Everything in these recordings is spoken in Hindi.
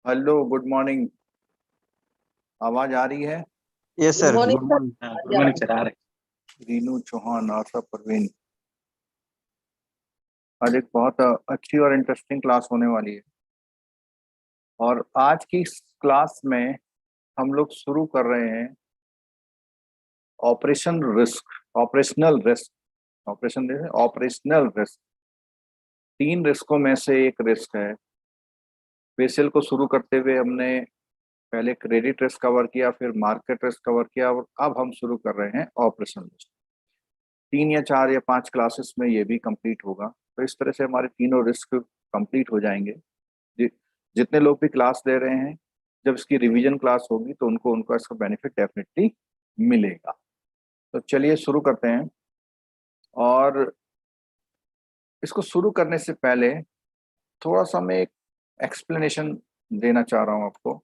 Hello, good morning. आवाज आ रही है? Yes good sir. Morning good sir. Morning. Good morning sir. आ रहे। रीनू चौहान, आशा परवीन। आज एक बहुत अच्छी और इंटरेस्टिंग क्लास होने वाली है। और आज की इस क्लास में हम लोग शुरू कर रहे हैं ऑपरेशनल रिस्क। 3 रिस्कों में से एक रिस्क है। बेसिल को शुरू करते हुए हमने पहले क्रेडिट रिस्क कवर किया, फिर मार्केट रिस्क कवर किया, और अब हम शुरू कर रहे हैं ऑपरेशनल रिस्क। 3 या 4 या 5 क्लासेस में ये भी कंप्लीट होगा। तो इस तरह से हमारे तीनों रिस्क कंप्लीट हो जाएंगे। जि, जितने लोग भी क्लास ले रहे हैं, जब इसकी रिवीजन क्लास होगी तो उनको उनका इसका बेनिफिट डेफिनेटली मिलेगा। तो चलिए शुरू करते हैं। और इसको शुरू करने से पहले थोड़ा सा मैं एक एक्सप्लेनेशन देना चाह रहा हूँ आपको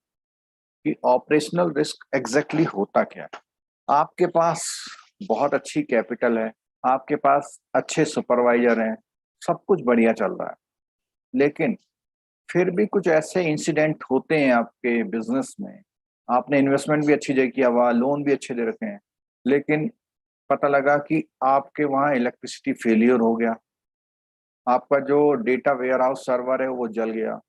कि ऑपरेशनल रिस्क एग्जैक्टली होता क्या है। आपके पास बहुत अच्छी कैपिटल है, आपके पास अच्छे सुपरवाइजर हैं, सब कुछ बढ़िया चल रहा है, लेकिन फिर भी कुछ ऐसे इंसिडेंट होते हैं आपके बिजनेस में। आपने इन्वेस्टमेंट भी अच्छी जगह किया हुआ, लोन भी अच्छे दे रखे हैं, लेकिन पता लगा कि आपके वहाँ इलेक्ट्रिसिटी फेलियर हो गया, आपका जो डेटा वेयर हाउस सर्वर है वो जल गया,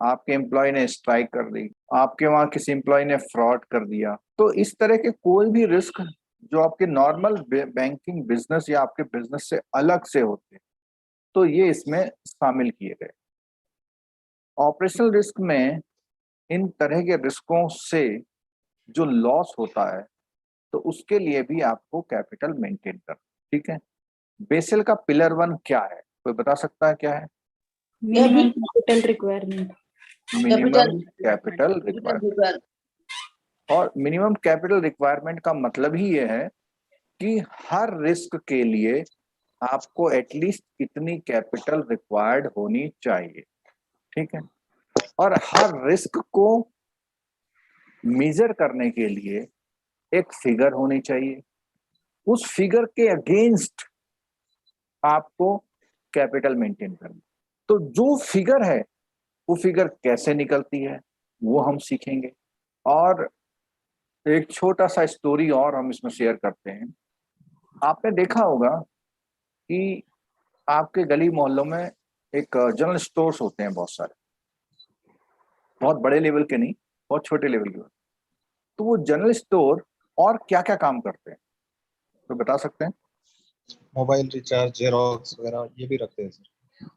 आपके एम्प्लॉय ने स्ट्राइक कर दी, आपके वहाँ किसी एम्प्लॉय ने फ्रॉड कर दिया। तो इस तरह के कोई भी रिस्क जो आपके नॉर्मल बैंकिंग बिजनेस या आपके बिजनेस से अलग से होते हैं, तो ये इसमें शामिल किए गए। ऑपरेशनल रिस्क में इन तरह के रिस्कों से जो लॉस होता है, तो उसके लिए भी आपको कैपिटल मेंटेन करना। ठीक है। बेसिल का पिलर 1 क्या है, कोई बता सकता है क्या है? Minimum capital requirement. Minimum capital requirement. Capital और मिनिमम कैपिटल रिक्वायरमेंट का मतलब ही ये है कि हर रिस्क के लिए आपको एटलीस्ट इतनी कैपिटल रिक्वायर्ड होनी चाहिए। ठीक है। और हर रिस्क को मेजर करने के लिए एक फिगर होनी चाहिए, उस फिगर के अगेंस्ट आपको कैपिटल मेंटेन करना। तो जो फिगर है वो फिगर कैसे निकलती है वो हम सीखेंगे। और एक छोटा सा स्टोरी और हम इसमें शेयर करते हैं। आपने देखा होगा कि आपके गली मोहल्लों में एक जनरल स्टोर्स होते हैं बहुत सारे, बहुत बड़े लेवल के नहीं, बहुत छोटे लेवल के। तो वो जनरल स्टोर और क्या क्या काम करते हैं, तो बता सकते हैं? मोबाइल रिचार्ज, जेरोक्स वगैरह ये भी रखते हैं सर।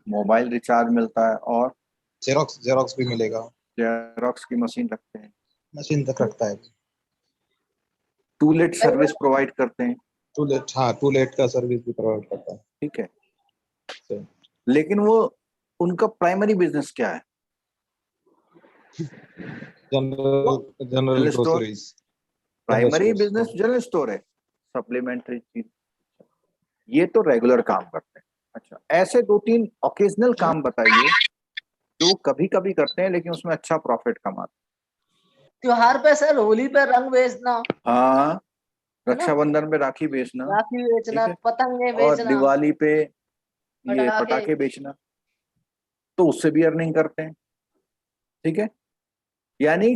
मोबाइल रिचार्ज मिलता है, और जेरोक्स जेरोक्स भी मिलेगा। जेरोक्स की मशीन रखते हैं, मशीन तक रखता है। टूलेट सर्विस प्रोवाइड करते हैं। टूलेट, हाँ टूलेट का सर्विस भी प्रोवाइड करता है। ठीक है। सर, लेकिन वो उनका प्राइमरी बिजनेस क्या है? General general general store. Groceries. General primary stores, business हाँ। जनरल स्टोर है, सप्लीमेंट्री चीज। ये तो रेगुलर काम करते हैं। अच्छा, ऐसे 2-3 ओकेजनल काम बताइए जो कभी कभी करते हैं लेकिन उसमें अच्छा प्रॉफिट कमाते त्योहार पे सर, होली पे रंग बेचना, हैं। हाँ, है ना, रक्षाबंधन पे राखी बेचना। राखी ठीक बेचना, है। पतंगे और बेचना, दिवाली पे ये पटाखे। पटाखे बेचना, तो उससे भी अर्निंग करते हैं। ठीक है। यानी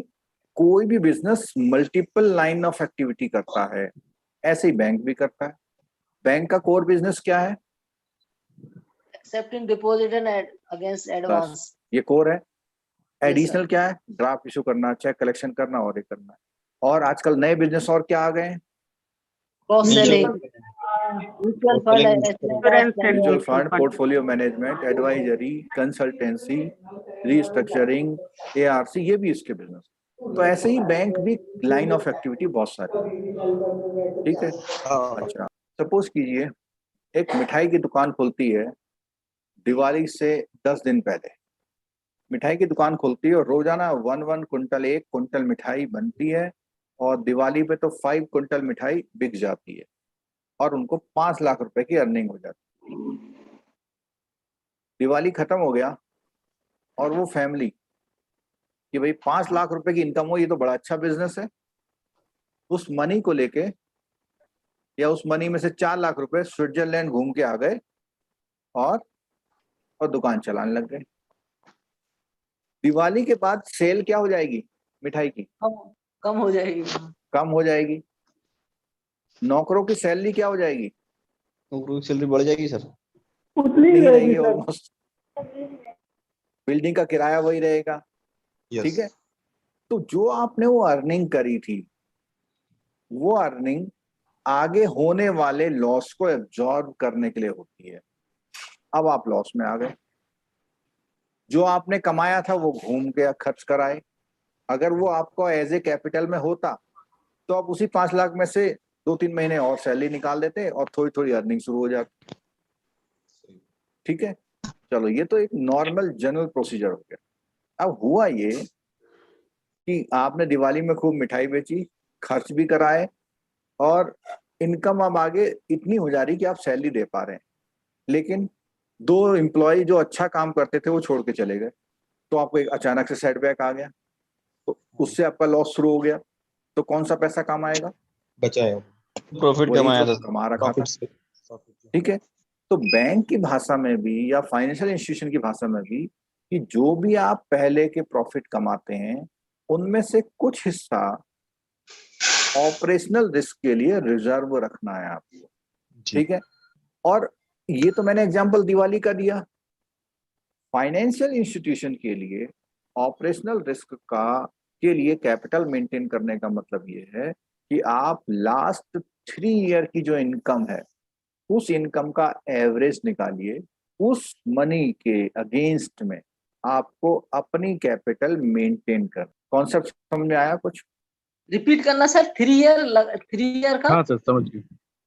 कोई भी business multiple line of activity करता है, ऐसे ही बैंक भी करता है। बैंक का कोर बिजनेस क्या है? एक्सेप्टिंग डिपॉजिट एंड अगेंस्ट बस, एडवांस। ये कोर है। Yes sir. एडिशनल क्या है? ड्राफ्ट इशू करना, चेक कलेक्शन करना, और ये करना है। और आजकल नए बिजनेस और क्या आ गए हैं? Cross selling, mutual fund, mutual fund, portfolio management, advisory, consultancy, restructuring, ARC, ये भी इसके बिजनेस। तो ऐसे ही बैंक भी लाइन ऑफ एक्टिविटी बहुत सारी। ठीक है। हाँ। अच्छा, सपोज कीजिए एक मिठाई की दुकान खुलती है दिवाली से 10 दिन पहले। मिठाई की दुकान खुलती है और रोजाना 1 कुंटल, 1 कुंटल मिठाई बनती है, और दिवाली पे तो 5 कुंटल मिठाई बिक जाती है, और उनको 5 लाख रुपए की अर्निंग हो जाती है। दिवाली खत्म हो गया, और वो फैमिली कि भाई 5 लाख रुपए की इनकम हो, ये तो बड़ा अच्छा बिजनेस है, उस मनी को लेके, या उस मनी में से 4 लाख रुपए स्विट्जरलैंड घूम के आ गए, और और दुकान चलाने लग गए। दिवाली के बाद सेल क्या हो जाएगी मिठाई की? कम हो जाएगी। कम हो जाएगी। नौकरों की सैलरी क्या हो जाएगी? नौकरी की सैलरी बढ़ जाएगी सर। उतनी ही नहीं रहेगी रहेगी सर। ऑलमोस्ट। बिल्डिंग का किराया वही रहेगा। यस। ठीक है। तो जो आपने वो अर्निंग करी थी, वो अर्निंग आगे होने वाले लॉस को एब्जॉर्ब करने के लिए होती है। अब आप लॉस में आ गए। जो आपने कमाया था वो घूम के खर्च कराए। अगर वो आपको एज ए कैपिटल में होता तो आप उसी 5 लाख में से 2-3 महीने और सैलरी निकाल देते और थोड़ी थोड़ी अर्निंग शुरू हो जाती। ठीक है। चलो, ये तो एक नॉर्मल जनरल प्रोसीजर हो गया। अब हुआ ये कि आपने दिवाली में खूब मिठाई बेची, खर्च भी कराए, और इनकम अब आगे इतनी हो जा रही कि आप सैलरी दे पा रहे हैं, लेकिन 2 एम्प्लॉय जो अच्छा काम करते थे वो छोड़ के चले गए, तो आपको एक अचानक से सेटबैक आ गया, तो उससे आपका लॉस शुरू हो गया। तो कौन सा पैसा कम आएगा? बचा है, प्रॉफिट वही कमाया जो था, कमा रखा था। प्रॉफिट से। ठीक है। तो बैंक की भाषा में भी या फाइनेंशियल इंस्टीट्यूशन की भाषा में भी, कि जो भी आप पहले के प्रॉफिट कमाते हैं उनमें से कुछ हिस्सा ऑपरेशनल रिस्क के लिए रिजर्व रखना है आपको। ठीक है। और ये तो मैंने एग्जांपल दिवाली का दिया। फाइनेंशियल इंस्टीट्यूशन के लिए ऑपरेशनल रिस्क का के लिए कैपिटल मेंटेन करने का मतलब ये है कि आप लास्ट 3 ईयर की जो इनकम है उस इनकम का एवरेज निकालिए, उस मनी के अगेंस्ट में आपको अपनी कैपिटल मेंटेन कर। कॉन्सेप्ट समझ में आया कुछ? रिपीट करना सर। 3 ईयर का। हाँ सर, समझ गए।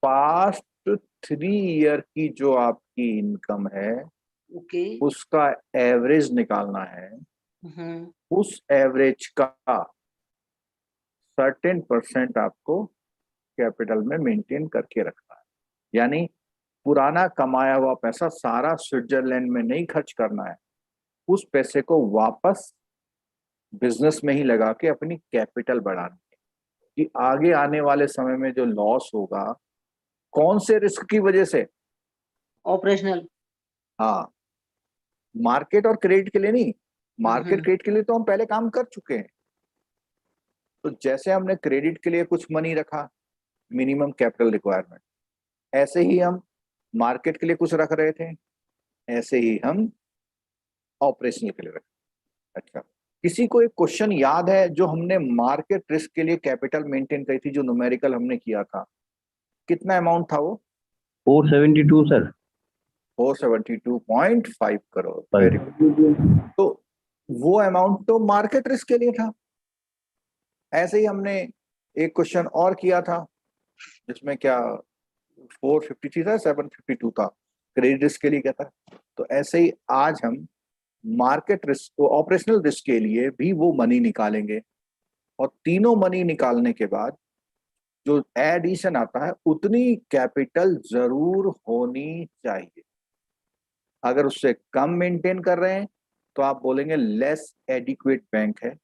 पास्ट 3 ईयर की जो आपकी इनकम है ओके। उसका एवरेज निकालना है। उस एवरेज का सर्टेन % आपको कैपिटल में मेंटेन करके रखना है। यानी पुराना कमाया हुआ पैसा सारा स्विट्जरलैंड में नहीं खर्च करना है, उस पैसे को वापस बिजनेस में ही लगा के अपनी कैपिटल बढ़ानी है, कि आगे आने वाले समय में जो लॉस होगा कौन से रिस्क की वजह से? ऑपरेशनल। हाँ, मार्केट और क्रेडिट के लिए नहीं। मार्केट क्रेडिट के लिए तो हम पहले काम कर चुके हैं। तो जैसे हमने क्रेडिट के लिए कुछ मनी रखा, मिनिमम कैपिटल रिक्वायरमेंट, ऐसे ही हम मार्केट के लिए कुछ रख रहे थे, ऐसे ही हम ऑपरेशनल के लिए रख। अच्छा, किसी को एक क्वेश्चन याद है जो हमने मार्केट रिस्क के लिए कैपिटल मेंटेन करी थी, जो न्यूमेरिकल हमने किया था? कितना अमाउंट था वो? 472 सर। 472.5 करोड़। Very good. तो वो अमाउंट तो मार्केट रिस्क के लिए था। ऐसे ही हमने एक क्वेश्चन और किया था जिसमें क्या 453 था, 752 था, क्रेडिट रिस्क के लिए क्या था। तो ऐसे ही आज हम मार्केट रिस्क, ऑपरेशनल रिस्क के लिए भी वो मनी निकालेंगे, और तीनों मनी निकालने के बाद जो एडिशन आता है उतनी कैपिटल जरूर होनी चाहिए। अगर उससे कम मेंटेन कर रहे हैं तो आप बोलेंगे लेस एडिक्वेट बैंक है।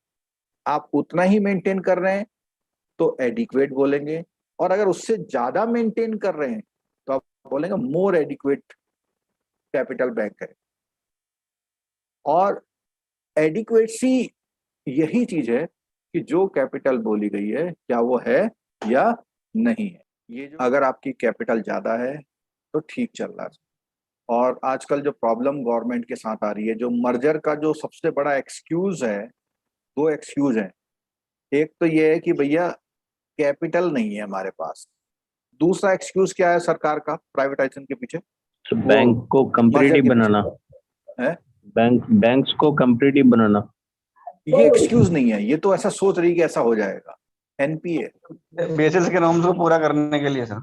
आप उतना ही मेंटेन कर रहे हैं तो एडिक्वेट बोलेंगे, और अगर उससे ज्यादा मेंटेन कर रहे हैं तो आप बोलेंगे मोर एडिक्वेट कैपिटल बैंक है। और एडिक्वेसी यही चीज है कि जो कैपिटल बोली गई है क्या वो है या नहीं है। ये जो अगर आपकी कैपिटल ज्यादा है तो ठीक चल रहा है। और आजकल जो प्रॉब्लम गवर्नमेंट के साथ आ रही है, जो मर्जर का जो सबसे बड़ा एक्सक्यूज है, 2 एक्सक्यूज हैं। एक तो ये है कि भैया कैपिटल नहीं है हमारे पास। दूसरा एक्सक्यूज क्या है सरकार का प्राइवेटाइजेशन के पीछे? बैंक को कंपैरेटिव बनाना है। बैंक्स को कंपैरेटिव बनाना। ये एक्सक्यूज नहीं है, ये तो ऐसा सोच रही कि ऐसा हो जाएगा। एनपीए, बेसिस के नॉर्म्स को पूरा करने के लिए सर।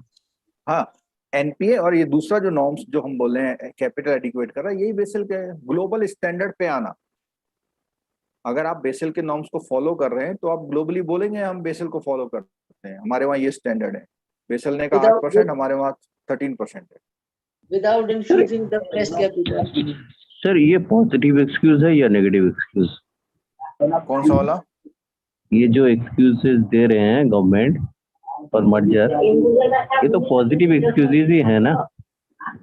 हाँ, एनपीए। और ये दूसरा जो नॉर्म्स जो हम बोल रहे हैं कैपिटल एडिक्वेट कर रहा है, यही बेसिल के ग्लोबल स्टैंडर्ड पे आना। अगर आप बेसिल के नॉर्म्स को फॉलो कर रहे हैं तो आप ग्लोबली बोलेंगे हम बेसिल को फॉलो करते हैं, हमारे वहाँ ये स्टैंडर्ड है। बेसिल ने कहा 8%, हमारे वहाँ 13% है। Without infusing the fresh capital. Sir ये पॉजिटिव एक्सक्यूज है या नेगेटिव एक्सक्यूज? कौन सा वाला? ये जो एक्सक्यूजेस दे रहे हैं गवर्नमेंट और मर्जर, ये तो पॉजिटिव एक्सक्यूजेस ही है ना।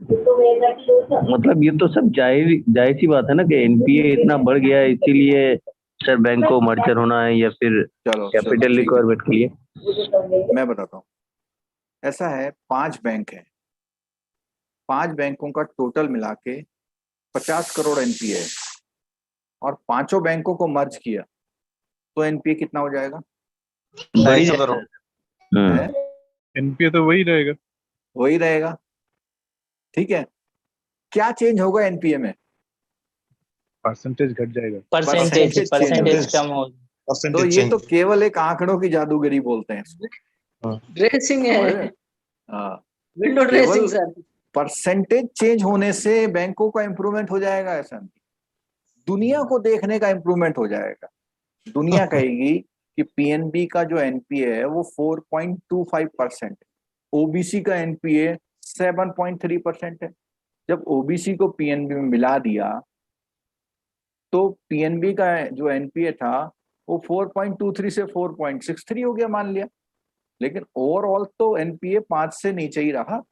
मतलब ये तो सब जायज सी बात है ना कि एनपीए इतना बढ़ गया है, इसीलिए सर बैंक को मर्जर होना है या फिर चलो कैपिटल ठीक है, रिक्वायरमेंट के लिए। मैं बताता हूँ। ऐसा है, 5 बैंक है, 5 बैंकों का टोटल मिला के 50 करोड़ एनपीए है, और 5 बैंकों को मर्ज किया तो एनपीए कितना हो जाएगा? बड़ी 250 करोड़। है एनपीए तो वही रहेगा। वही रहेगा। ठीक है, क्या चेंज होगा एनपीए में? परसेंटेज घट जाएगा। परसेंटेज change परसेंटेज होगा। कम हो। तो परसेंटेज ये तो चेंज। केवल एक आंकड़ों की जादूगरी बोलते हैं इसको। ड्रेसिंग समझ है, रहे? हाँ, window dressing sir. Percentage change होने से बैंकों का इंप्रूवमेंट हो जाएगा ऐसा नहीं, दुनिया को देखने का इंप्रूवमेंट हो जाएगा। दुनिया कहेगी कि पीएनबी का जो एनपीए है वो 4.25%, ओबीसी का एनपीए 7.3% है। जब ओबीसी को पीएनबी में मिला दिया तो पीएनबी का जो एनपीए था वो 4.23 से 4.63 हो गया मान लिया, लेकिन ओवरऑल तो एनपीए 5 से नीचे ही रहा,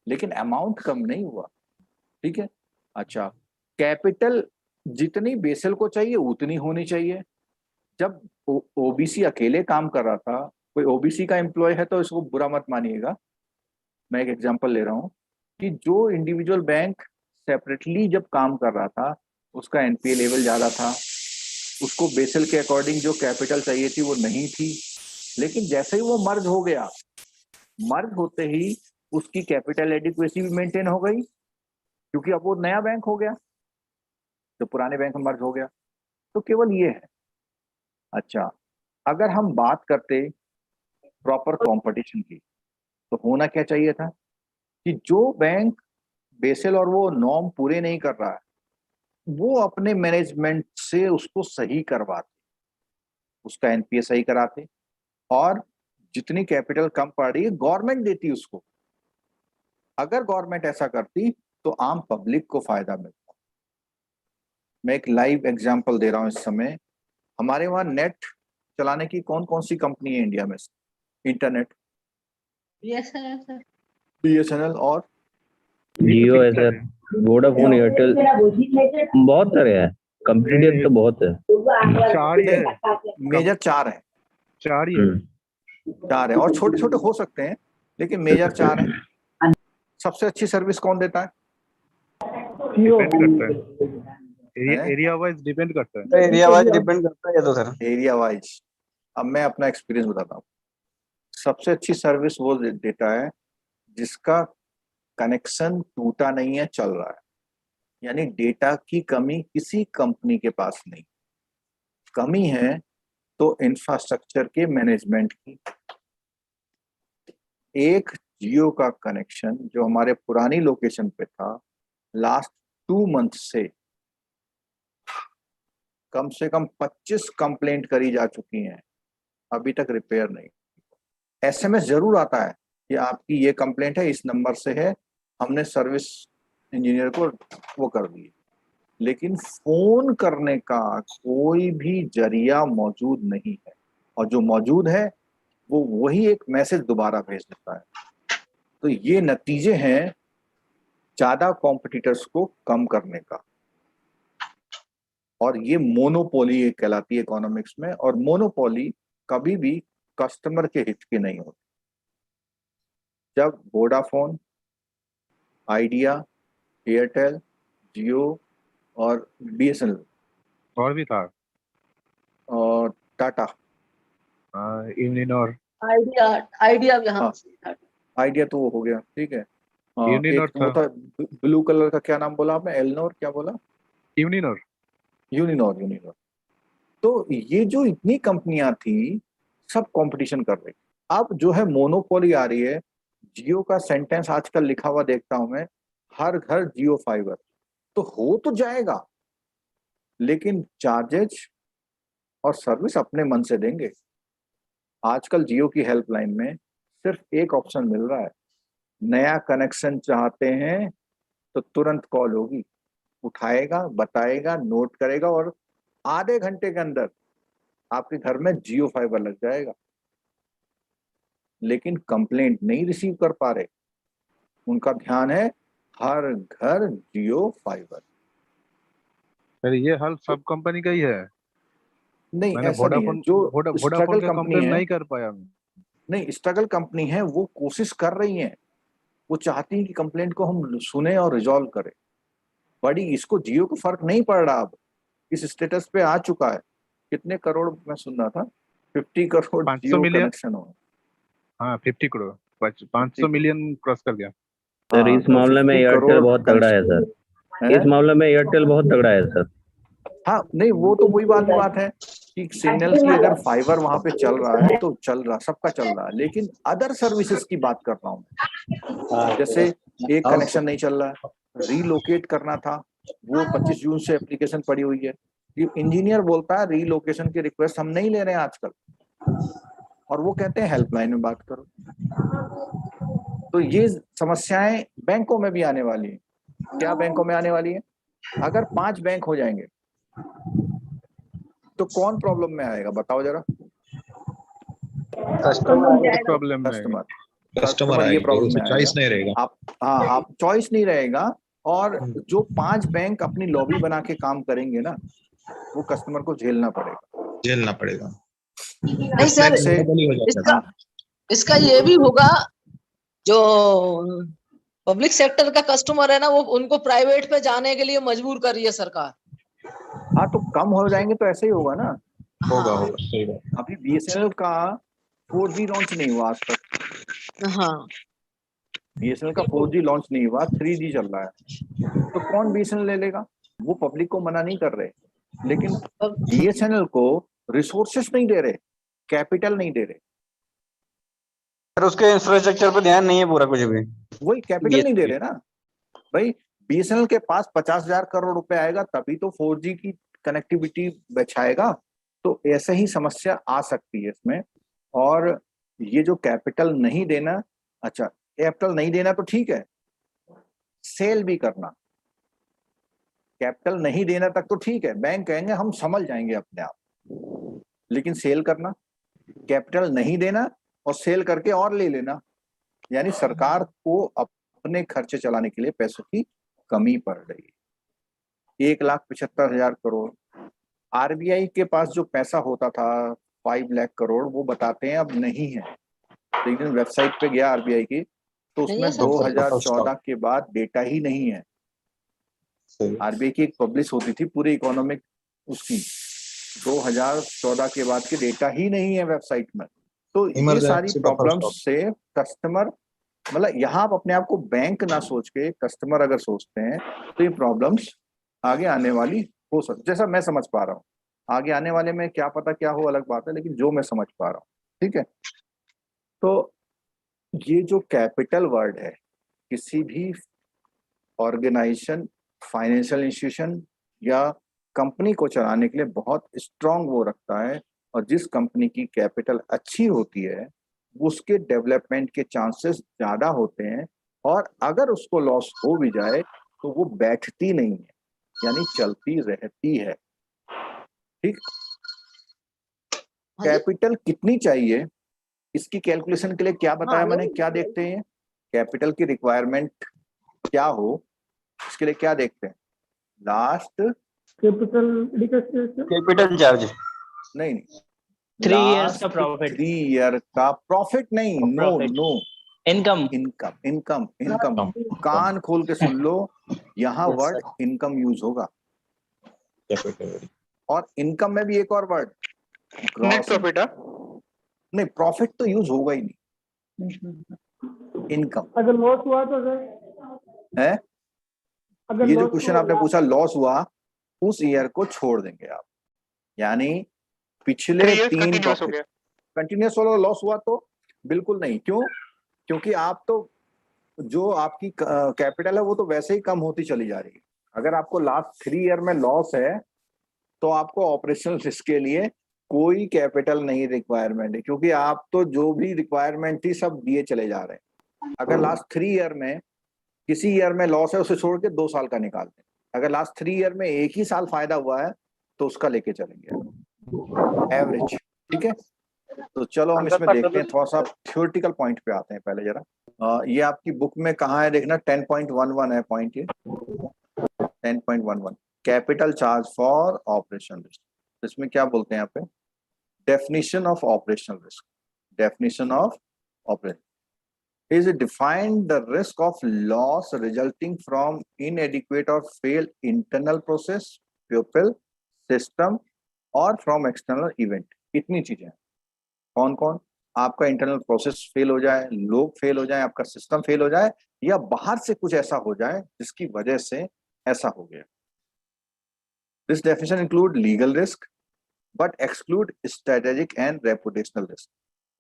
लेकिन अमाउंट कम नहीं हुआ। ठीक है, अच्छा, कैपिटल जितनी बेसल को चाहिए उतनी होनी चाहिए। जब ओबीसी अकेले काम कर रहा था, कोई ओबीसी का एम्प्लॉय है तो इसको बुरा मत मानिएगा, मैं एक एग्जांपल ले रहा हूँ कि जो इंडिविजुअल बैंक सेपरेटली जब काम कर रहा था उसका एनपीए लेवल ज्यादा था, उसको बेसल के अकॉर्डिंग जो कैपिटल चाहिए थी वो नहीं थी, लेकिन जैसे ही वो मर्ज हो गया, मर्ज होते ही उसकी कैपिटल एडिक्वेसी भी मेंटेन हो गई, क्योंकि अब वो नया बैंक हो गया, जो पुराने बैंक में मर्ज हो गया। तो केवल ये है। अच्छा, अगर हम बात करते प्रॉपर कंपटीशन की, तो होना क्या चाहिए था कि जो बैंक बेसल और वो नॉर्म पूरे नहीं कर रहा है वो अपने मैनेजमेंट से उसको सही करवाते, उसका एनपीए सही कराते, और जितनी कैपिटल कम पड़ रही है गवर्नमेंट देती उसको। अगर गवर्नमेंट ऐसा करती तो आम पब्लिक को फायदा मिलता। मैं एक लाइव एग्जांपल दे रहा हूं इस समय। हमारे वहां नेट चलाने की कौन कौन सी कंपनी है इंडिया में? Internet, BSNL sir. बीएसएनएल और जियो है सर, वोडाफोन, एयरटेल, बहुत सारे हैं, कंपटीटर तो बहुत है। 4 ही है, मेजर 4 है। 4 ही है। 4 है, और छोटे छोटे हो सकते हैं, लेकिन मेजर 4 है। सबसे अच्छी सर्विस कौन देता है? डिपेंड करता है, एरिया वाइज डिपेंड करता है। एरिया वाइज डिपेंड करता है ये तो सर। Area wise. अब मैं अपना एक्सपीरियंस बताता हूँ। सबसे अच्छी सर्विस वो देता है जिसका कनेक्शन टूटा नहीं है, चल रहा है, यानी डेटा की कमी किसी कंपनी के पास नहीं। कमी है तो इंफ्रास्ट्रक्चर के मैनेजमेंट की। एक जियो का कनेक्शन जो हमारे पुरानी लोकेशन पे था, लास्ट 2 मंथ से कम 25 कंप्लेंट करी जा चुकी हैं, अभी तक रिपेयर नहीं। एसएमएस जरूर आता है कि आपकी ये कंप्लेंट है, इस नंबर से है, हमने सर्विस इंजीनियर को वो कर दी, लेकिन फोन करने का कोई भी जरिया मौजूद नहीं है, और जो मौजूद है वो वही एक मैसेज दोबारा भेज देता है। तो ये नतीजे हैं ज्यादा कॉम्पिटिटर्स को कम करने का, और ये मोनोपोली कहलाती है इकोनॉमिक्स में, और मोनोपोली कभी भी कस्टमर के हित की नहीं होती। जब वोडाफोन, आइडिया, एयरटेल, जियो और बीएसएनएल और भी था, और टाटा, यूनिनॉर। आइडिया आइडिया भी हाँ। आइडिया तो वो हो गया, ठीक है। यूनिनॉर एक वो था ब्लू कलर का, क्या नाम बोला आपने? एलनोर, क्या बोला? यूनिनॉर। यूनिनॉर। तो ये जो इतनी कंपनियां थी सब कंपटीशन कर रही। अब जो है मोनोपोली आ रही है। जियो का सेंटेंस आजकल लिखा हुआ देखता हूं मैं, हर घर जियो फाइबर। तो हो तो जाएगा, लेकिन चार्जेज और सर्विस अपने मन से देंगे। आजकल जियो की हेल्पलाइन में सिर्फ एक ऑप्शन मिल रहा है, नया कनेक्शन चाहते हैं तो तुरंत कॉल होगी, उठाएगा, बताएगा, नोट करेगा, और आधे घंटे के अंदर आपके घर में जियो फाइबर लग जाएगा। लेकिन कंप्लेंट नहीं रिसीव कर पा रहे, उनका ध्यान है हर घर जियो फाइबर। सर ये हल सब कंपनी का ही है। नहीं, मैंने ऐसा नहीं है। वोडाफोन जो वोडाफोन स्ट्रगल का कंपनी कंप्लेन है, नहीं कर पाया मैं। नहीं स्ट्रगल कंपनी है, वो कोशिश कर रही है, वो चाहती है कि कंप्लेंट को हम सुने और रिजॉल्व करें। बड़ी इसको जियो को फर्क नहीं पड़ रहा, अब इस स्टेटस पे आ चुका है। कितने करोड़ मैं सुन रहा था, 50 करोड़ 500 जियो मिलियन। कनेक्शन हो। हाँ 50 करोड़, 500 50 मिलियन क्रॉस कर गया। सर हाँ, इस तो मामले में 50 एयरटेल करोड़ बहुत तगड़ा है सर। है। इस मामले में एयरटेल बहुत तगड़ा है सर। हाँ नहीं, वो तो वही बात है कि सिग्नल की अगर फाइबर वहां पे चल रहा है तो चल रहा, सबका चल रहा है, लेकिन अदर सर्विसेज की बात कर रहा हूँ मैं। जैसे एक कनेक्शन नहीं चल रहा है, रीलोकेट करना था, वो 25 जून से एप्लीकेशन पड़ी हुई है। ये इंजीनियर बोलता है रीलोकेशन की रिक्वेस्ट हम नहीं ले रहे हैं आजकल, और वो कहते हैं हेल्पलाइन में बात करो। तो ये समस्याएं बैंकों में भी आने वाली है। क्या बैंकों में आने वाली है? अगर 5 बैंक हो जाएंगे तो कौन प्रॉब्लम में आएगा बताओ जरा? प्रॉब्लम में आएगा। कस्टमर। कस्टमर ये आएगा, प्रॉब्लम उसे में चॉइस आएगा। नहीं रहेगा। आप हाँ, आप चॉइस नहीं रहेगा, और जो 5 बैंक अपनी लॉबी बना के काम करेंगे ना, वो कस्टमर को झेलना पड़ेगा। झेलना पड़ेगा। नहीं सर, से हो जाता है। इसका ये भी होगा, जो पब्लिक सेक्टर का कस्टमर है ना, वो उनको प्राइवेट पे जाने के लिए मजबूर कर रही है सरकार। हाँ, तो कम हो जाएंगे तो ऐसे ही होगा ना। होगा होगा, सही बात। अभी बीएसएनएल का 4G लॉन्च नहीं हुआ आज तक। हाँ, बीएसएनएल का 4G लॉन्च नहीं हुआ, 3G चल रहा है। तो कौन बीएसएनएल ले लेगा? वो पब्लिक को मना नहीं कर रहे, लेकिन बीएसएनएल को रिसोर्सेस नहीं दे रहे, कैपिटल नहीं दे रहे। सर उसके इंफ्रास्ट्रक्चर पे ध्यान नहीं है पूरा कुछ भी। वही कैपिटल नहीं दे रहे ना भाई। बीएसएनएल के पास 50,000 करोड़ रुपए आएगा तभी तो 4G की कनेक्टिविटी बिछाएगा। तो ऐसे ही समस्या आ सकती है इसमें। और ये जो कैपिटल नहीं देना, अच्छा कैपिटल नहीं देना तो ठीक है, सेल भी करना। कैपिटल नहीं देना तक तो ठीक है, बैंक कहेंगे हम संभल जाएंगे अपने आप, लेकिन सेल करना, कैपिटल नहीं देना और सेल करके और ले लेना, यानी सरकार को अपने खर्चे चलाने के लिए पैसों की कमी पड़ रही है। 1,75,000 करोड़ आरबीआई के पास जो पैसा होता था 5 लाख करोड़, वो बताते हैं अब नहीं है। लेकिन वेबसाइट पे गया आरबीआई की, तो नहीं उसमें है सर। 2014 के बाद डेटा ही नहीं है। आरबीआई की एक पब्लिश होती थी पूरी इकोनॉमिक, उसकी 2014 के बाद के डेटा ही नहीं है वेबसाइट में। तो ये सारी प्रॉब्लम्स से कस्टमर, मतलब यहाँ आप अपने आप को बैंक ना सोच के कस्टमर अगर सोचते हैं तो ये प्रॉब्लम्स आगे आने वाली हो सकती, जैसा मैं समझ पा रहा हूँ। आगे आने वाले में क्या पता क्या हो, अलग बात है, लेकिन जो मैं समझ पा रहा हूँ, ठीक है। तो ये जो कैपिटल वर्ड है, किसी भी ऑर्गेनाइजेशन, फाइनेंशियल इंस्टीट्यूशन या कंपनी को चलाने के लिए बहुत स्ट्रांग वो रखता है। और जिस कंपनी की कैपिटल अच्छी होती है उसके डेवलपमेंट के चांसेस ज्यादा होते हैं, और अगर उसको लॉस हो भी जाए तो वो बैठती नहीं है, यानी चलती रहती है। ठीक। कैपिटल कितनी चाहिए इसकी कैलकुलेशन के लिए क्या बताया मैंने, क्या देखते हैं कैपिटल की रिक्वायरमेंट क्या हो, इसके लिए क्या देखते हैं? लास्ट कैपिटल चार्ज नहीं 3 years का प्रॉफिट, 3 ईयर का प्रॉफिट नहीं, नो इनकम, इनकम। कान खोल के सुन लो, यहाँ वर्ड इनकम यूज होगा, और इनकम में भी एक और वर्ड नेट प्रॉफिट। नहीं, प्रॉफिट तो यूज होगा ही नहीं, इनकम। अगर लॉस हुआ तो है अगर ये जो क्वेश्चन आपने पूछा, लॉस हुआ उस ईयर को छोड़ देंगे आप, यानी पिछले 3 कंटिन्यूस वाला लॉस हुआ तो बिल्कुल नहीं। क्यों? क्योंकि आप तो जो आपकी कैपिटल है वो तो वैसे ही कम होती चली जा रही है। अगर आपको लास्ट 3 ईयर में लॉस है तो आपको ऑपरेशनल रिस्क के लिए कोई कैपिटल नहीं रिक्वायरमेंट है, क्योंकि आप तो जो भी रिक्वायरमेंट थी सब दिए चले जा रहे हैं। अगर लास्ट 3 ईयर में किसी ईयर में लॉस है उसे छोड़ के 2 साल का निकाल दें, अगर लास्ट 3 ईयर में एक ही साल फायदा हुआ है तो उसका लेके चलेंगे एवरेज, ठीक है। तो चलो हम इसमें देखते हैं, थोड़ा सा थ्योरेटिकल पॉइंट पे आते हैं पहले जरा। ये आपकी बुक में कहाँ है देखना, 10.11 है पॉइंट ये, 10.11 capital charge for operation risk. इसमें क्या बोलते हैं यहाँ पे, definition of operational risk, definition of operation is defined the risk of loss resulting from inadequate or failed internal process, people, system or from external event। इतनी चीजें कौन कौन, आपका इंटरनल प्रोसेस फेल हो जाए, लोग फेल हो जाए, आपका सिस्टम फेल हो जाए, या बाहर से कुछ ऐसा हो जाए जिसकी वजह से ऐसा हो गया। This definition include legal risk but exclude strategic and reputational risk.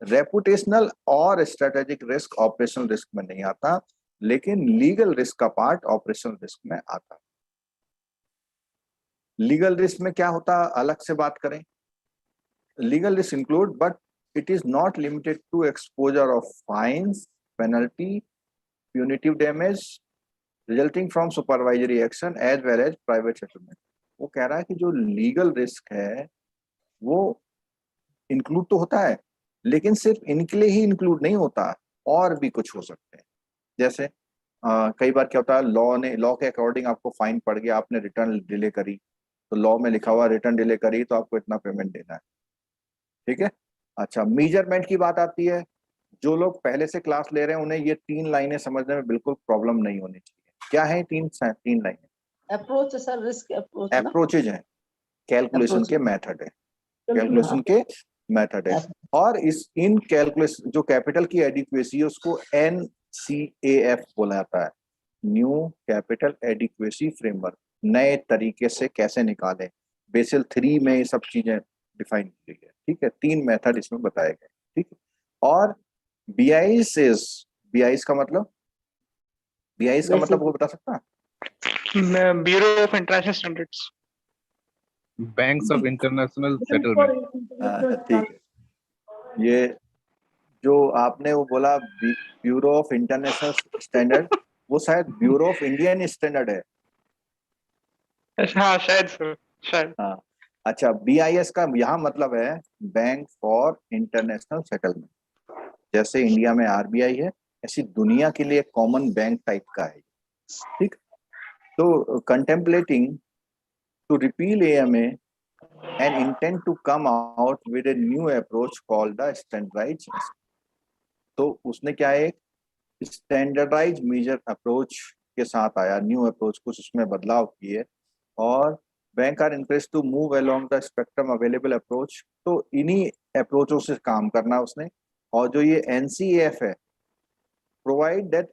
Reputational और स्ट्रेटेजिक रिस्क ऑपरेशनल रिस्क में नहीं आता, लेकिन लीगल रिस्क का पार्ट ऑपरेशनल रिस्क में आता है। लीगल रिस्क में क्या होता है अलग से बात करें। Legal risk include but it is not limited to exposure of fines, penalty, punitive damage resulting from supervisory action as well as private settlement. वो कह रहा है कि जो लीगल रिस्क है वो इंक्लूड तो होता है, लेकिन सिर्फ इनके लिए ही इंक्लूड नहीं होता, और भी कुछ हो सकते हैं। जैसे कई बार क्या होता है, लॉ के अकॉर्डिंग आपको फाइन पड़ गया, आपने रिटर्न डिले करी, तो लॉ में लिखा हुआ रिटर्न डिले करी तो आपको इतना पेमेंट देना है, ठीक है। अच्छा, मेजरमेंट की बात आती है। जो लोग पहले से क्लास ले रहे हैं उन्हें ये 3 लाइनें समझने में बिल्कुल प्रॉब्लम नहीं होनी चाहिए। क्या है 3 लाइनें? Approach sir, risk approach, approaches हैं, कैलकुलेशन के मेथड है, कैलकुलेशन के मेथड है। और इन कैलकुलेशन जो कैपिटल की एडिक्वेसी है उसको NCAF बोला जाता है, न्यू कैपिटल एडिक्वेसी फ्रेमवर्क। नए तरीके से कैसे निकालें, बेसिल 3 में ये सब चीजें डिफाइन की गई है, ठीक है। 3 मेथड इसमें बताए गए, ठीक है। और BIS का मतलब, BIS का मतलब वो बता सकता है? Bureau of international standards, banks of international settlement. ठीक है। ये जो आपने वो बोला ब्यूरो ऑफ इंटरनेशनल स्टैंडर्ड, वो शायद ब्यूरो ऑफ इंडियन स्टैंडर्ड है। हाँ शायद सर, शायद। हाँ, अच्छा, BIS का यहाँ मतलब है बैंक फॉर इंटरनेशनल सेटलमेंट। जैसे इंडिया में RBI है, ऐसी दुनिया के लिए कॉमन बैंक टाइप का है, ठीक। तो contemplating to repeal AMA and intend to come out with a new approach called the standardized। तो उसने क्या है, स्टैंडर्डाइज मेजर अप्रोच के साथ आया, न्यू अप्रोच, कुछ उसमें बदलाव किए। और bank are interest to move along the spectrum available approach, तो इन्हीं अप्रोचों से काम करना उसने। और जो ये NCAF है, provide that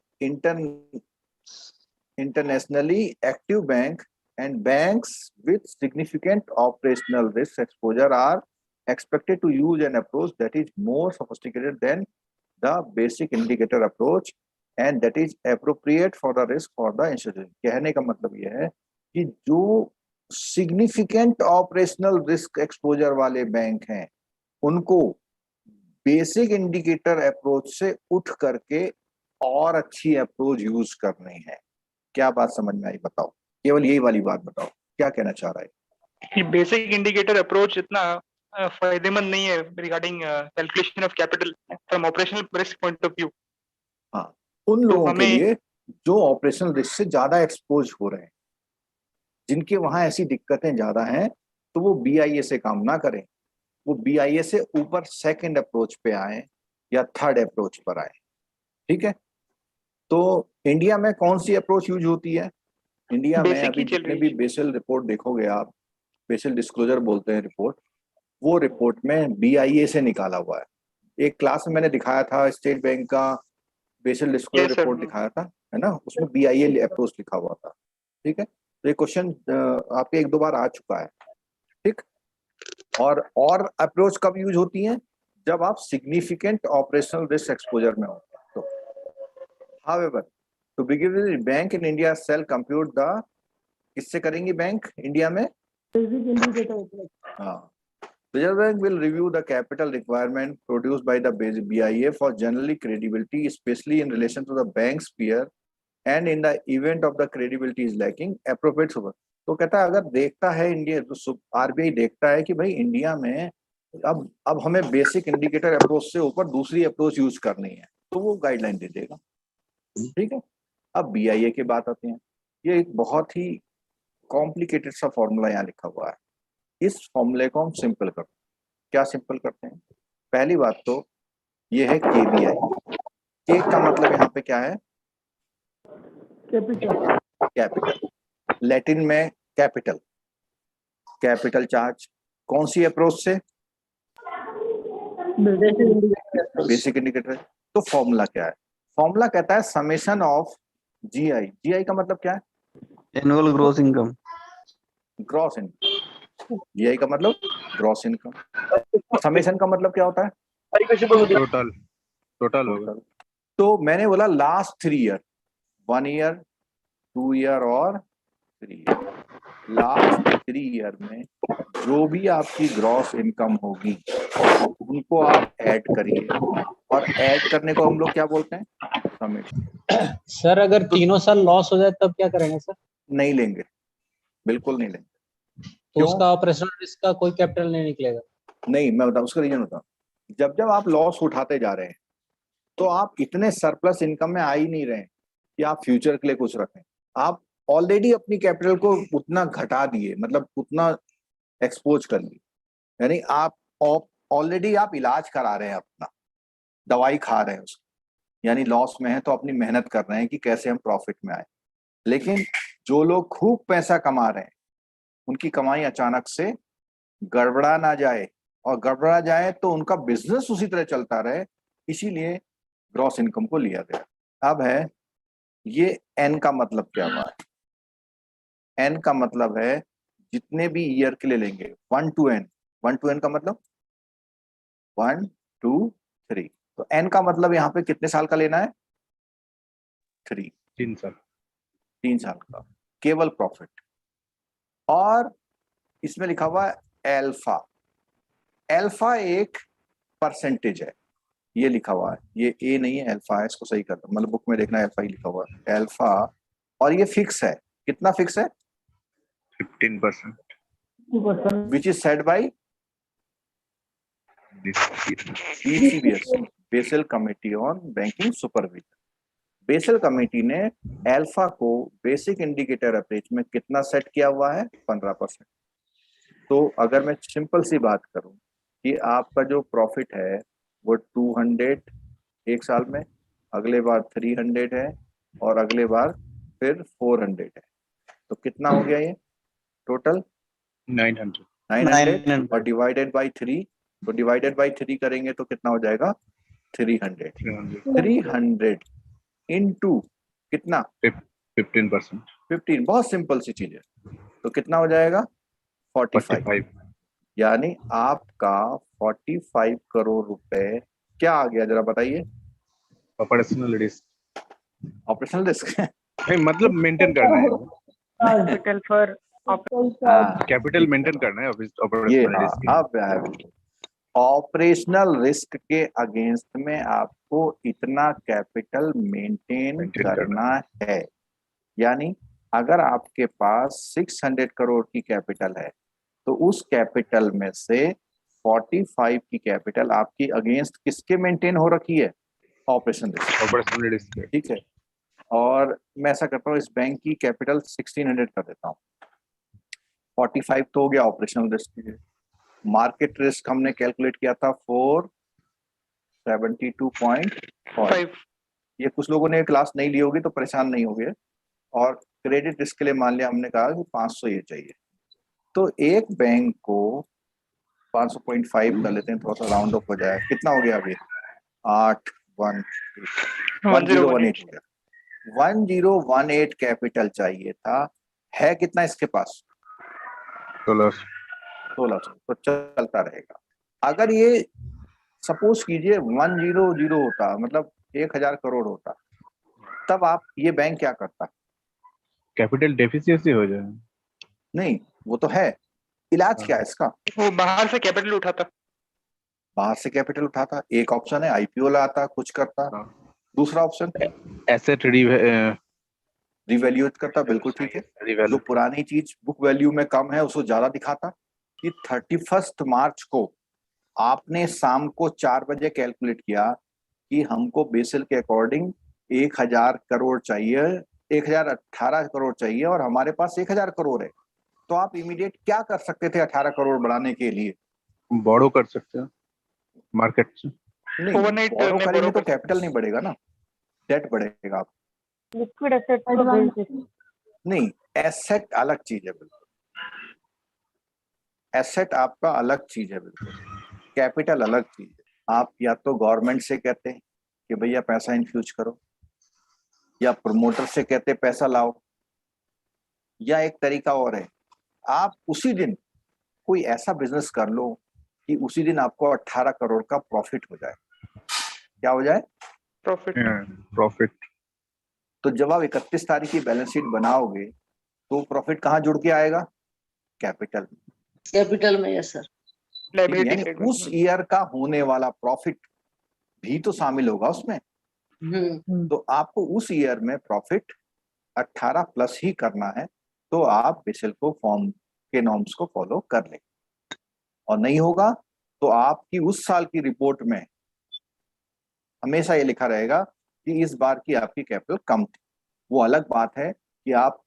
internationally active bank and banks with significant operational risk exposure are expected to use an approach that is more sophisticated than the basic indicator approach and that is appropriate for the risk for the institution। कहने का मतलब यह है कि जो significant operational risk exposure वाले बैंक हैं उनको बेसिक इंडिकेटर अप्रोच से उठ करके और अच्छी अप्रोच यूज करनी है। क्या बात समझ में आई, बताओ, केवल यही वाली बात बताओ, क्या कहना चाह रहा है? ये बेसिक इंडिकेटर अप्रोच इतना फायदेमंद नहीं है regarding calculation of capital from operational risk point of view. हाँ, उन लोगों के लिए जो ऑपरेशनल रिस्क से ज्यादा एक्सपोज हो रहे हैं, जिनके वहां ऐसी दिक्कतें ज्यादा हैं, तो वो BIA से काम ना करें, वो BIA से ऊपर सेकंड अप्रोच पे आए या थर्ड अप्रोच पर आए, ठीक है। तो इंडिया में कौन सी अप्रोच यूज होती है? इंडिया में अभी जितने भी बेसिल रिपोर्ट देखोगे आप, बेसिल डिस्क्लोजर बोलते हैं रिपोर्ट, वो रिपोर्ट में BIA से निकाला हुआ है। एक क्लास में मैंने दिखाया था, स्टेट बैंक का बेसिल डिस्क्लोजर रिपोर्ट दिखाया था, है ना, उसमें BIA अप्रोच लिखा हुआ था, ठीक है। तो ये क्वेश्चन आपके 1-2 बार आ चुका है, ठीक। और अप्रोच कब यूज होती है? जब आप सिग्निफिकेंट ऑपरेशनल रिस्क एक्सपोजर में हो। तो however to begin with, bank in India sell compute the, किससे करेंगे बैंक इंडिया में? Basic indicator. हाँ, Reserve Bank will review the capital requirement produced by the BIA for generally credibility, especially in relation to the bank's peer, and in the event of the credibility is lacking, appropriate super। तो कहता है अगर देखता है इंडिया, तो RBI देखता है कि भाई इंडिया में अब हमें बेसिक इंडिकेटर अप्रोच से ऊपर दूसरी अप्रोच यूज करनी है, तो वो गाइडलाइन दे देगा। ठीक है, अब BIA की बात आते हैं। ये एक बहुत ही कॉम्प्लिकेटेड सा फॉर्मूला यहाँ लिखा हुआ है। इस फॉर्मूले को हम सिंपल करते हैं। क्या सिंपल करते हैं? पहली बात तो ये है KBI। के का मतलब यहाँ पे क्या है? कैपिटल। कैपिटल, लैटिन में कैपिटल, कैपिटल चार्ज। कौन सी अप्रोच से? Basic indicator. तो फॉर्मूला क्या है? फॉर्मूला कहता है समेशन ऑफ GI। GI का मतलब क्या है? Annual growth income. Gross income. GI का मतलब ग्रॉस इनकम। समेशन का मतलब क्या होता है? टोटल टोटल होगा। तो मैंने बोला लास्ट 3 ईयर, 1 ईयर, 2 ईयर और 3 ईयर। लास्ट 3 ईयर में जो भी आपकी ग्रॉस इनकम होगी उनको आप ऐड करिए, और ऐड करने को हम लोग क्या बोलते हैं? समेशन। सर अगर तीनों साल लॉस हो जाए तब क्या करेंगे सर? नहीं लेंगे, बिल्कुल नहीं लेंगे। तो क्यों? उसका ऑपरेशनल रिस्क का कोई कैपिटल नहीं निकलेगा? नहीं, मैं बताऊं उसका रीजन बताऊं। जब जब आप लॉस उठाते जा रहे हैं तो आप इतने सरप्लस इनकम में आ ही नहीं रहे हैं कि आप फ्यूचर के लिए कुछ रखें। आप ऑलरेडी अपनी कैपिटल को उतना घटा दिए, मतलब उतना एक्सपोज कर लिए। यानी आप ऑलरेडी आप इलाज करा रहे हैं, अपना दवाई खा रहे हैं उसको, यानी लॉस में है तो अपनी मेहनत कर रहे हैं कि कैसे हम प्रॉफिट में आए। लेकिन जो लोग खूब पैसा कमा रहे हैं उनकी कमाई अचानक से गड़बड़ा ना जाए, और गड़बड़ा जाए तो उनका बिजनेस उसी तरह चलता रहे, इसीलिए ग्रॉस इनकम को लिया गया। अब है ये N का मतलब क्या हुआ है? N का मतलब है जितने भी ईयर के लिए लेंगे, 1 to N। 1 to N का मतलब 1 2 3। तो N का मतलब यहाँ पे कितने साल का लेना है? 3। 3 साल। 3 साल का केवल प्रॉफिट। और इसमें लिखा हुआ है एल्फा। एल्फा एक परसेंटेज है, ये लिखा हुआ है, ये ए नहीं है, एल्फा है। इसको सही कर दो, मतलब बुक में देखना एल्फा ही लिखा हुआ है, एल्फा। और ये फिक्स है। कितना फिक्स है? 15%। Which is set by BCBS, Basel committee on banking supervision. Basel committee ने एल्फा को बेसिक इंडिकेटर अप्रोच में कितना सेट किया हुआ है? 15%। तो अगर मैं सिंपल सी बात करूं कि आपका जो प्रॉफिट है वो 200 एक साल में, अगले बार 300 है, और अगले बार फिर 400 है, तो कितना हो गया ये टोटल? 900। 900 और डिवाइडेड बाय 3। तो डिवाइडेड बाय 3 करेंगे तो कितना हो जाएगा? 300। 300 इनटू कितना? 15%। 15। बहुत सिंपल सी चीज है। तो कितना हो जाएगा? 45। यानी आपका 45 करोड़ रुपए क्या आ गया, जरा बताइए? Operational risk. Operational risk. नहीं, मतलब मेंटेन करना है, कैपिटल फॉर कैपिटल मेंटेन करना है ये ऑपरेशनल हाँ, रिस्क। अब ऑपरेशनल रिस्क के अगेंस्ट में आपको इतना कैपिटल मेंटेन करना है। यानी अगर आपके पास 600 करोड़ की कैपिटल है तो उस कैपिटल में से 45 की कैपिटल आपकी अगेंस्ट किसके मेंटेन हो रखी है? Operational risk. ठीक है, और मैं ऐसा करता हूँ, इस बैंक की कैपिटल 1600 कर देता हूँ। 45 तो हो गया ऑपरेशनल रिस्क। मार्केट रिस्क हमने कैलकुलेट किया था 472.5। ये कुछ लोगों ने क्लास नहीं ली होगी तो परेशान नहीं होगे। और क्रेडिट रिस्क के लिए मान लिया हमने कहा कि 500 ये चाहिए। तो एक बैंक को 500.5 कर लेते हैं, थोड़ा सा राउंड ऑफ हो जाए। कितना हो गया अभी? 1018 हो गया। 1018 कैपिटल चाहिए था, है कितना इसके पास? 1600। तो चलता रहेगा। अगर ये सपोज कीजिए 100 होता, मतलब 1000 करोड़ होता, तब आप ये बैंक क्या करता? कैपिटल डेफिशिएंसी हो जाए। नहीं, वो तो है। इलाज क्या है इसका? वो बाहर से कैपिटल उठाता। बाहर से कैपिटल उठाता। एक ऑप्शन है IPO लाता, कुछ करता। दूसरा ऑप्शन एसेट रिवैल्यूएट करता। बिल्कुल ठीक है। जो पुरानी चीज बुक वैल्यू में कम है उसको ज्यादा दिखाता। कि 31 मार्च को आपने शाम को 4 बजे कैलकुलेट किया कि हमको बेसिल के अकॉर्डिंग 1000 करोड़ चाहिए, 1018 करोड़ चाहिए और हमारे पास 1000 करोड़ है, तो आप इमीडिएट क्या कर सकते थे 18 करोड़ बढ़ाने के लिए? बोरो कर सकते हैं मार्केट से। नहीं, Overnight बोरो में करेंगे borrow तो कर कैपिटल नहीं बढ़ेगा ना, डेट बढ़ेगा। आप लिक्विड एसेट को बेच देते। नहीं, एसेट अलग चीज है बिल्कुल, एसेट आपका अलग चीज है बिल्कुल, कैपिटल अलग चीज है। आप या तो गवर्नमेंट से कहते हैं कि भैया पैसा इन्फ्यूज करो, या प्रमोटर से कहते पैसा लाओ, या एक तरीका और है, आप उसी दिन कोई ऐसा बिजनेस कर लो कि उसी दिन आपको 18 करोड़ का प्रॉफिट हो जाए। क्या हो जाए? प्रॉफिट। प्रॉफिट। तो जब आप 31 तारीख की बैलेंस शीट बनाओगे तो प्रॉफिट कहाँ जुड़ के आएगा? कैपिटल। कैपिटल में, यस सर। लायबिलिटी यानी साइड उस ईयर का होने वाला प्रॉफिट भी तो शामिल होगा उसमें। तो आपको उस ईयर में प्रॉफिट 18 प्लस ही करना है, तो आप बेसिल को फॉर्म के नॉर्म्स को फॉलो कर लें, और नहीं होगा तो आपकी उस साल की रिपोर्ट में हमेशा ये लिखा रहेगा कि इस बार की आपकी कैपिटल कम थी। वो अलग बात है कि आप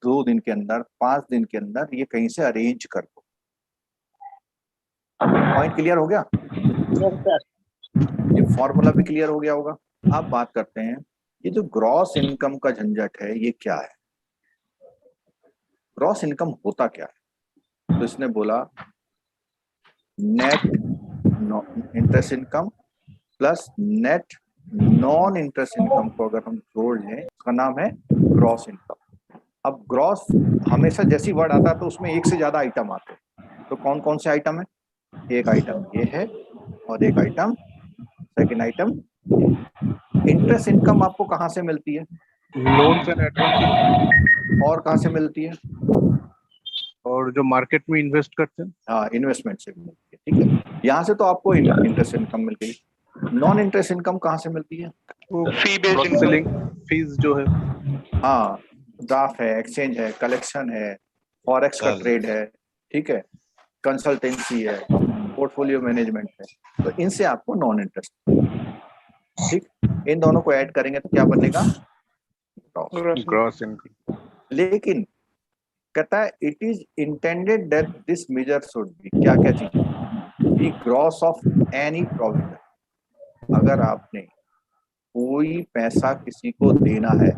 2 दिन के अंदर, 5 दिन के अंदर ये कहीं से अरेंज कर दो। पॉइंट क्लियर हो गया? Yes sir. ये फॉर्मूला भी क्लियर हो गया होगा। अब बात करते हैं, ये जो ग्रॉस इनकम का झंझट है ये क्या है? ग्रॉस इनकम होता क्या है? तो इसने बोला net interest income plus net non interest income को अगर हम जोड़ लें, उसका नाम है ग्रॉस इनकम। अब ग्रॉस हमेशा जैसी वर्ड आता है तो उसमें एक से ज्यादा आइटम आते हैं। तो कौन कौन से आइटम है? एक आइटम ये है और एक item, second item. Interest income आपको कहाँ से मिलती है? Loans and advances. और कहाँ से मिलती है? और जो मार्केट में इन्वेस्ट करते हैं, हाँ, इन्वेस्टमेंट से मिलती है। ठीक है, यहाँ से तो आपको इंटरेस्ट इनकम मिल गई। नॉन इंटरेस्ट इनकम कहाँ से मिलती है? फी बेस्ड इनकम। सेलिंग फीस जो है, हाँ, ड्राफ्ट है, एक्सचेंज है, कलेक्शन है, फॉरेक्स का ट्रेड है, ठीक है, कंसल्टेंसी है, पोर्टफोलियो मैनेजमेंट है, तो इनसे आपको नॉन इंटरेस्ट। ठीक, इन दोनों को ऐड करेंगे तो क्या बनेगा? Gross income. लेकिन कहता है it is intended that this measure should be, क्या क्या चीज? Be gross of any provision. अगर आपने कोई पैसा किसी को देना है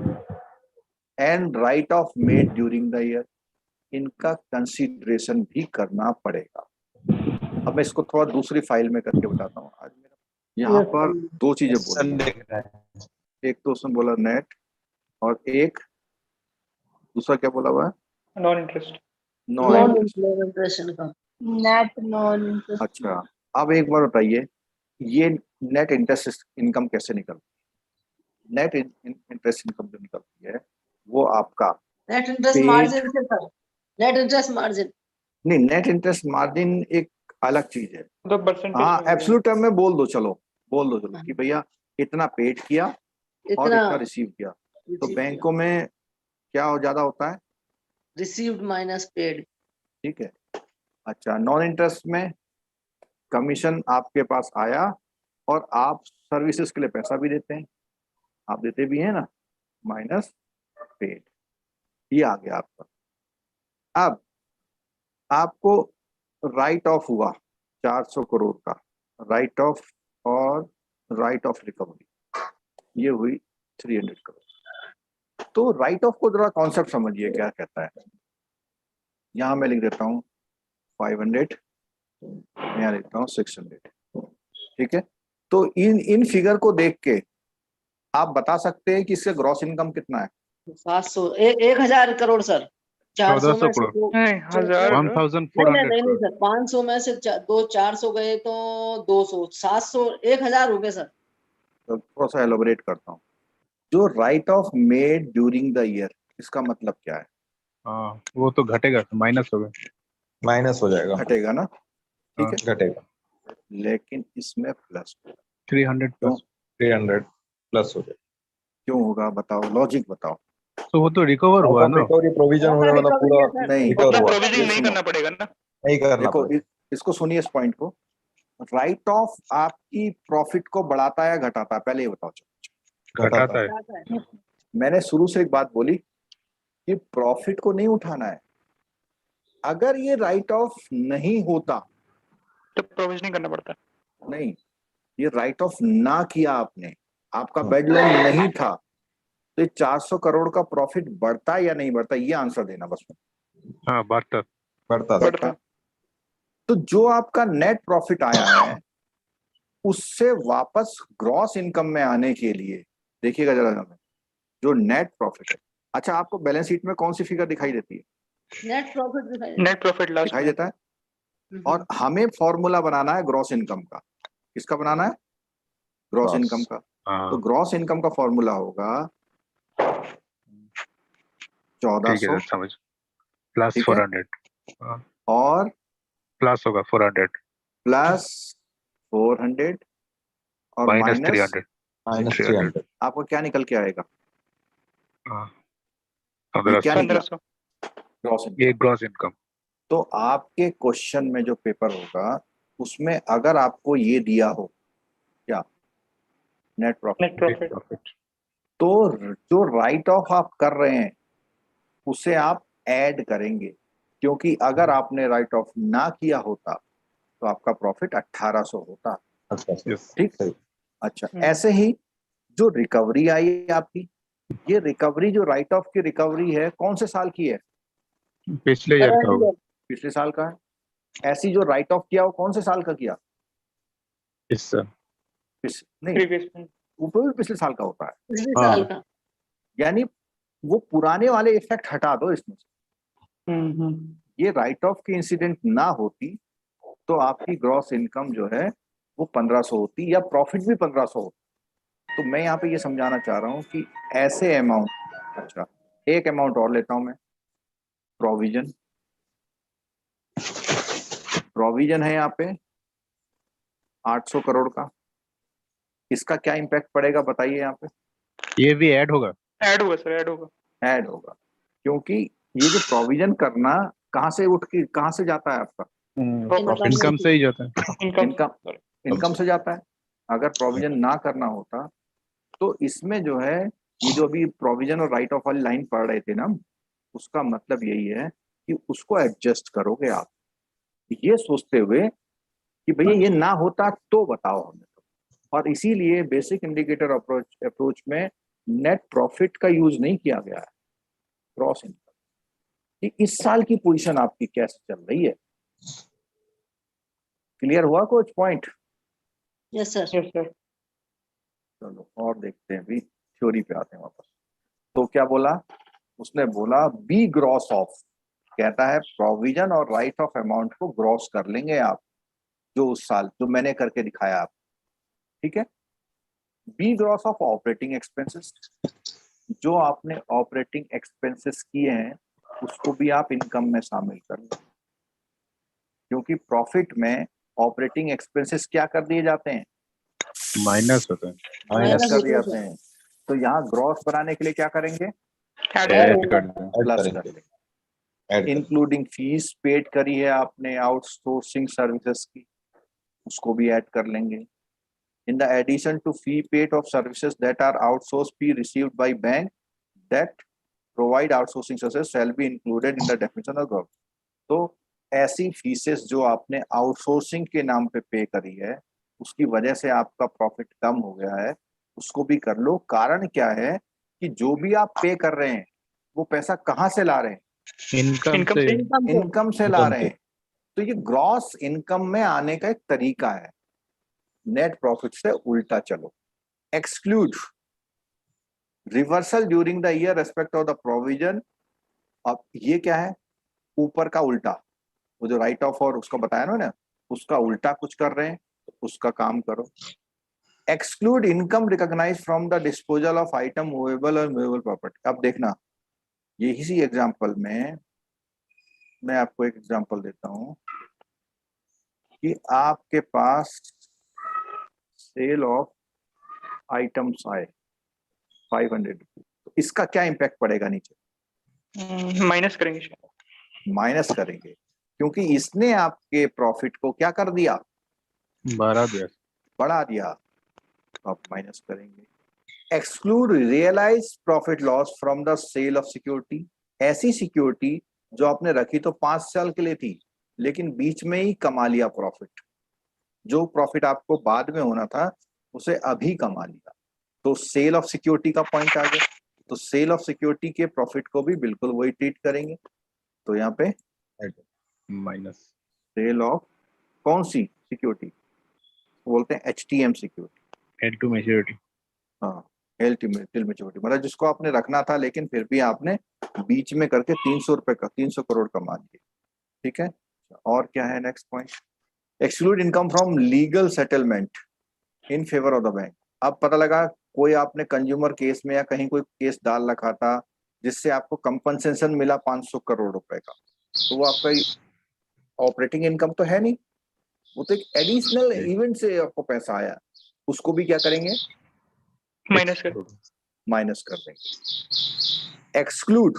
and write off made during the year, इनका कंसीडरेशन भी करना पड़ेगा। अब मैं इसको थोड़ा दूसरी फाइल में करके बताता हूँ। आज मेरा यहाँ पर 2 चीजें बोली, एक तो उसने बोला नेट और एक दूसरा क्या बोला हुआ है? Non interest. Non interest income. Net non interest. अच्छा, अब एक बार बताइए, ये नेट इंटरेस्ट इनकम कैसे निकलती है? नेट इंटरेस्ट इनकम जो निकलती है वो आपका नेट इंटरेस्ट Paid- मार्जिन से सर। Net interest margin. नहीं, नेट इंटरेस्ट मार्जिन एक अलग चीज है। तो परसेंटेज। हाँ, एब्सोल्यूट टर्म में बोल दो, चलो बोल दो चलो कि भैया इतना पेड किया और इतना रिसीव किया। तो बैंकों में क्या हो ज्यादा होता है? Received minus paid. ठीक है। अच्छा, नॉन इंटरेस्ट में कमीशन आपके पास आया और आप सर्विसेज के लिए पैसा भी देते हैं, आप देते भी हैं ना, माइनस पेड, ये आ गया आपका। अब आपको राइट ऑफ हुआ 400 करोड़ का राइट ऑफ और राइट ऑफ रिकवरी, ये हुई 300 करोड़। तो राइट ऑफ को जरा कॉन्सेप्ट समझिए क्या कहता है। यहां मैं लिख देता हूं 500, यहाँ लिखता हूँ 600। ठीक है, तो इन फिगर को देख के आप बता सकते हैं कि इसका ग्रॉस इनकम कितना है? 700 1000 करोड़ सर। 400 में से 1000 1400 सर, 500 में से 400 गए तो 200, 700, 1000 हो गए सर। तो थोड़ा सा एलोबरेट करता हूँ। जो right off made during the year, इसका मतलब क्या है? हाँ, वो तो घटेगा, माइनस होगा, माइनस हो जाएगा, घटेगा ना, ठीक है, घटेगा। लेकिन इसमें प्लस 300 प्लस 300 प्लस हो जाएगा। क्यों होगा? बताओ, लॉजिक बताओ। तो वो तो रिकवर हुआ ना। रिकवरी प्रोविजन होने वाला पूरा नहीं, रिकवर हुआ, प्रोविजन नहीं करना पड़ेगा ना। नहीं करना देखो पड़ेगा। इसको सुनिए, इस पॉइंट को। राइट ऑफ आपकी प्रॉफिट को बढ़ाता है या घटाता है, पहले ये बताओ। घटाता है। मैंने शुरू से एक बात बोली कि प्रॉफिट को नहीं उठाना है। अगर ये राइट ऑफ नहीं होता तो प्रोविजनिंग करना पड़ता है। नहीं, ये राइट ऑफ ना किया आपने, आपका बेड लोन नहीं था, तो ये 400 करोड़ का प्रॉफिट बढ़ता या नहीं बढ़ता, ये आंसर देना बस। हाँ, बढ़ता बढ़ता है। तो जो आपका नेट प्रॉफिट आया है उससे वापस ग्रॉस इनकम में आने के लिए देखिएगा जरा हमें जो नेट प्रॉफिट है। अच्छा, आपको बैलेंस शीट में कौन सी फिगर दिखाई देती है? Net profit net profit last दिखाई देता है। और हमें फॉर्मूला बनाना है ग्रॉस इनकम का। किसका बनाना है? Gross Gross. इनकम का। तो हाँ, ग्रॉस इनकम का फॉर्मूला होगा ठीक है 1400 सर, समझ। प्लस ठीक है? 400 और प्लस होगा 400 प्लस 400 और माइनस माइनस 300। माइनस 300 300। आपको क्या निकल के आएगा? हाँ, ये क्या 1500। निकला? 1500। Gross income. ये ग्रॉस इनकम। तो आपके क्वेश्चन में जो पेपर होगा उसमें अगर आपको ये दिया हो क्या, नेट प्रॉफिट, नेट प्रॉफिट। तो जो राइट ऑफ आप कर रहे हैं उसे आप ऐड करेंगे, क्योंकि अगर आपने राइट ऑफ ना किया होता तो आपका प्रॉफिट 1800 होता। अच्छा ठीक। सही। अच्छा, ऐसे ही जो रिकवरी आई है आपकी, ये रिकवरी जो राइट ऑफ की रिकवरी है कौन से साल की है? पिछले ईयर का होगा। पिछले साल का है। ऐसी जो राइट ऑफ किया वो कौन से साल का किया? इस साल। नहीं, प्रीवियस में। ऊपर भी पिछले साल का होता है। पिछले हाँ। साल का। यानी वो पुराने वाले इफेक्ट हटा दो इसमें से। ये राइट ऑफ की इंसिडेंट ना होती तो आपकी ग्रॉस इनकम जो है वो 1500 होती या प्रॉफिट भी 1500 होता। तो मैं यहाँ पे ये समझाना चाह रहा हूँ कि ऐसे अमाउंट, अच्छा एक अमाउंट और लेता हूं मैं, प्रोविजन। प्रोविजन है यहाँ पे 800 करोड़ का। इसका क्या इम्पैक्ट पड़ेगा बताइए यहाँ पे? ये भी ऐड होगा। ऐड होगा सर, ऐड होगा। ऐड होगा, क्योंकि ये जो प्रोविजन करना कहाँ से उठ के कहाँ से जाता है आपका? इनकम से ही जाता है। इनकम, इनकम से जाता है। अगर प्रोविजन ना करना होता तो इसमें जो है ये जो अभी प्रोविजन और राइट ऑफ वाली लाइन पढ़ रहे थे ना, उसका मतलब यही है कि उसको एडजस्ट करोगे आप, ये सोचते हुए कि भैया ये ना होता तो बताओ हमें। और इसीलिए बेसिक इंडिकेटर अप्रोच में नेट प्रॉफिट का यूज नहीं किया गया है, ग्रॉस इनकम। कि इस साल की पोजीशन आपकी कैसे चल रही है? क्लियर हुआ कुछ point? Yes sir. Yes sir. चलो और देखते हैं, भी थ्योरी पे आते हैं वापस। तो क्या बोला उसने? बोला बी ग्रॉस ऑफ, कहता है प्रोविजन और राइट ऑफ अमाउंट को ग्रॉस कर लेंगे आप, जो उस साल जो मैंने करके दिखाया आप। ठीक है। Be gross of operating expenses, जो आपने ऑपरेटिंग एक्सपेंसेस किए हैं उसको भी आप इनकम में शामिल कर लो, क्योंकि प्रॉफिट में ऑपरेटिंग एक्सपेंसेस क्या कर दिए जाते हैं? माइनस होता है। माइनस कर दिए जाते हैं। तो यहाँ ग्रॉस बनाने के लिए क्या करेंगे? ऐड कर दें। प्लस कर देंगे। इंक्लूडिंग फीस पेड करी है आपने आउटसोर्सिंग सर्विसेज की, उसको भी ऐड कर लेंगे। In the addition to fee paid of services that are outsourced, fee received by bank that provide outsourcing services shall be included in the definition of growth. तो ऐसी फीसेस जो आपने आउटसोर्सिंग के नाम पे करी है, उसकी वजह से आपका प्रॉफिट कम हो गया है, उसको भी कर लो। कारण क्या है कि जो भी आप पे कर रहे हैं वो पैसा कहाँ से ला रहे हैं? इनकम से। इनकम से ला रहे हैं। तो ये ग्रॉस इनकम में आने का एक तरीका है। नेट प्रॉफिट से उल्टा चलो। Exclude reversal during the year respect of the provision. अब ये क्या है? ऊपर का उल्टा, वो जो राइट ऑफ और उसका बताया ना, उसका उल्टा कुछ कर रहे हैं, तो उसका काम करो। Exclude income recognise from the disposal of item movable और मूवेबल प्रॉपर्टी। अब देखना, यही सी एग्जाम्पल में मैं आपको एक एग्जाम्पल देता हूं कि आपके पास सेल ऑफ आइटम्स आए 500 रुपीज, तो इसका क्या इम्पैक्ट पड़ेगा नीचे? माइनस करेंगे शायद। माइनस करेंगे, क्योंकि इसने आपके प्रॉफिट को क्या कर दिया? बढ़ा दिया। बढ़ा दिया तो आप माइनस करेंगे। Exclude realise profit loss from the sale of security, ऐसी सिक्योरिटी जो आपने रखी तो 5 साल के लिए थी लेकिन बीच में ही कमा लिया प्रॉफिट, जो प्रॉफिट आपको बाद में होना था उसे अभी कमा लिया, तो सेल ऑफ सिक्योरिटी का पॉइंट आ गया। तो सेल ऑफ सिक्योरिटी के प्रॉफिट को भी बिल्कुल वही ट्रीट करेंगे। तो यहाँ पे माइनस सेल ऑफ कौन सी सिक्योरिटी बोलते हैं, HTM security, head to maturity. हाँ टिल मैच्योरिटी, मतलब जिसको आपने रखना था लेकिन फिर भी आपने बीच में करके 300 रुपए का 300 करोड़ कमा लिए। ठीक है, और क्या है next point, exclude income from legal settlement in favour of the bank. अब पता लगा कोई आपने कंज्यूमर केस में या कहीं कोई केस डाल रखा था जिससे आपको कंपनसेशन मिला 500 करोड़ रुपए का, तो वो आपका ऑपरेटिंग इनकम तो है नहीं, वो तो एक एडिशनल इवेंट से आपको पैसा आया, उसको भी क्या करेंगे, माइनस कर देंगे। Exclude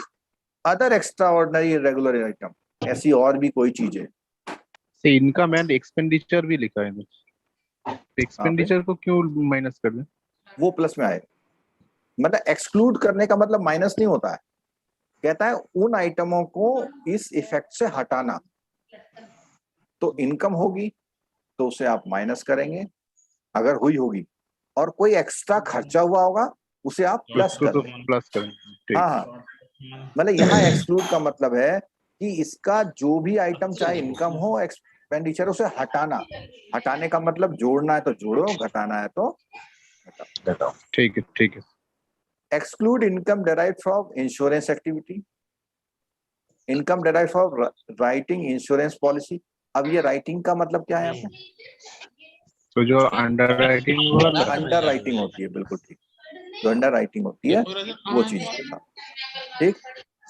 other extra ordinary regular item, ऐसी और भी कोई चीज है। से इनकम एंड एक्सपेंडिचर भी लिखा है, एक्सपेंडिचर को क्यों माइनस कर दें? वो प्लस में आएगा, मतलब एक्सक्लूड करने का मतलब माइनस नहीं होता है, कहता है उन आइटमों को इस इफेक्ट से हटाना। तो इनकम होगी तो उसे आप माइनस करेंगे अगर हुई होगी, और कोई एक्स्ट्रा खर्चा हुआ होगा उसे आप प्लस कर देंगे। प्लस करेंगे। हाँ हाँ, मतलब यहाँ एक्सक्लूड का मतलब है कि इसका जो भी आइटम चाहे इनकम हो एक्सपेंडिचर उसे हटाना, हटाने का मतलब जोड़ना है तो जोड़ो, घटाना है तो घटाओ। ठीक है ठीक है। Exclude income derived from insurance activity, income derived from writing insurance policy. अब ये राइटिंग का मतलब क्या है यहाँ पे, तो जो अंडर राइटिंग अंडर राइटिंग होती है, बिल्कुल ठीक, जो अंडर राइटिंग होती है वो चीज के साथ, ठीक।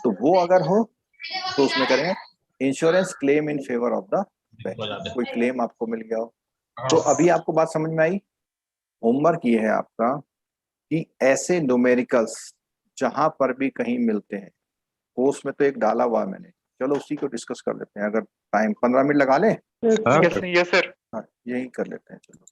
तो वो अगर हो तो उसमें करेंगे insurance claim in favour of the bank, कोई क्लेम आपको मिल गया हो। तो अभी आपको बात समझ में आई। होमवर्क ये है आपका कि ऐसे न्यूमेरिकल्स जहां पर भी कहीं मिलते हैं, कोर्स में तो एक डाला हुआ है मैंने, चलो उसी को डिस्कस कर लेते हैं, अगर टाइम 15 मिनट लगा लें। Yes sir. हाँ यही कर लेते हैं चलो।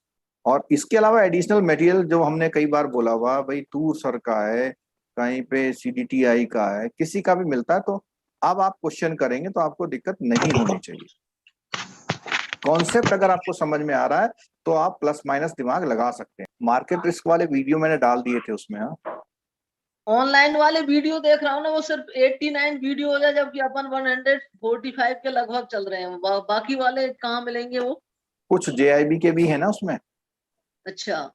और इसके अलावा एडिशनल मटेरियल जो हमने कई बार बोला हुआ भाई, टूर सर का है, कहीं पे CDTI का है, किसी का भी मिलता है, तो अब आप क्वेश्चन करेंगे तो आपको दिक्कत नहीं होनी चाहिए। कॉन्सेप्ट अगर आपको समझ में आ रहा है तो आप प्लस माइनस दिमाग लगा सकते हैं। मार्केट रिस्क वाले वीडियो मैंने डाल दिए थे उसमें। हाँ ऑनलाइन वाले वीडियो देख रहा हूँ ना, वो सिर्फ 89 वीडियो है, जबकि अपन 145 के लगभग चल रहे हैं। बाकी वाले कहाँ मिलेंगे वो? कुछ JIB के भी है ना उसमें, अच्छा,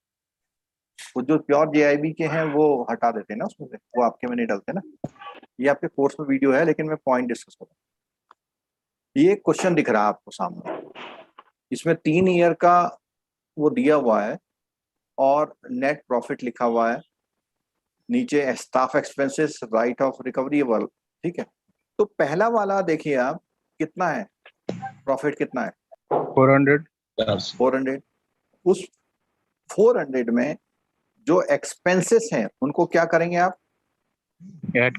वो जो प्योर JIB के हैं वो हटा देते हैं ना उसमें से, वो आपके में नहीं डलते ना। ये आपके कोर्स में वीडियो है लेकिन मैं पॉइंट डिस्कस कर रहा हूँ। ये क्वेश्चन दिख रहा है आपको सामने, इसमें 3 ईयर का वो दिया हुआ है और नेट प्रॉफिट लिखा हुआ है, नीचे staff expenses, right of recovery वाला, ठीक है। तो पहला वाला देखिए आप, कितना है प्रॉफिट, कितना है 400। उस 400 में जो एक्सपेंसेस हैं उनको क्या करेंगे आप, ऐड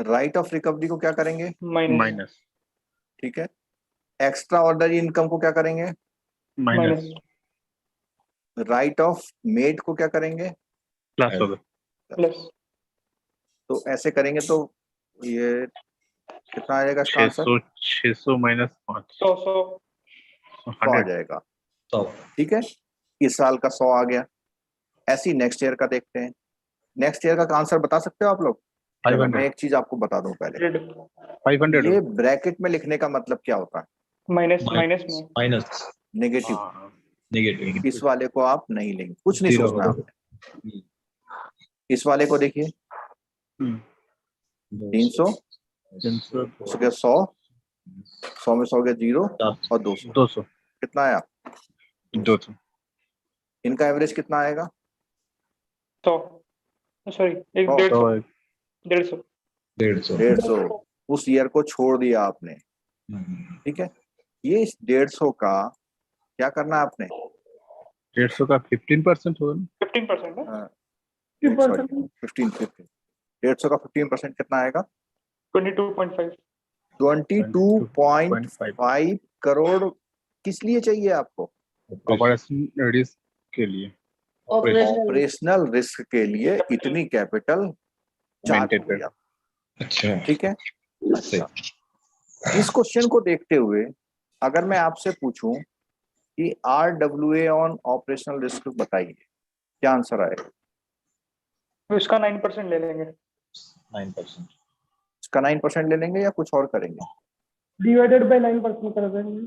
राइट ऑफ रिकवरी को क्या करेंगे, माइनस। ठीक है। एक्स्ट्रा ऑर्डिनरी इनकम को क्या करेंगे, माइनस। राइट ऑफ मेड को क्या करेंगे, प्लस होगा। प्लस। तो ऐसे करेंगे तो ये कितना आ जाएगा इसका आंसर, 600 माइनस 500 100 आ जाएगा, ठीक है। इस साल का 100 आ गया। ऐसी नेक्स्ट ईयर का देखते हैं, नेक्स्ट ईयर का आंसर बता सकते हो आप लोग? चलो, मैं एक चीज आपको बता दूं पहले, 500 ये ब्रैकेट में लिखने का मतलब क्या होता है, माइनस में नेगेटिव। इस वाले को आप नहीं लेंगे, कुछ नहीं सोचना आपने। इस वाले को देखिए 300, 100, 100 में 100 गया 0 और 200 कितना आया 200। इनका एवरेज कितना आएगा, 150। उस ईयर को छोड़ दिया आपने, ठीक है। ये इस 150 का क्या करना है आपने, 150 का 15% होगा ना, 15%। हाँ, 150 का 15% कितना आएगा, 22.5 22.5 करोड़ किस लिए चाहिए आपको? ऑपरेशन रिस्क के लिए ऑपरेशनल ऑपरेशनल रिस्क के लिए इतनी कैपिटल चार्ज मेंटेन होगी कर। आप, अच्छा ठीक है। अच्छा, इस क्वेश्चन को देखते हुए अगर मैं आपसे पूछूं कि RWA ऑन ऑपरेशनल रिस्क बताइए, क्या आंसर आएगा? तो इसका 9% ले लेंगे, 9%। इसका 9% ले लेंगे या कुछ और करेंगे? डिवाइडेड बाय 9% कर देंगे।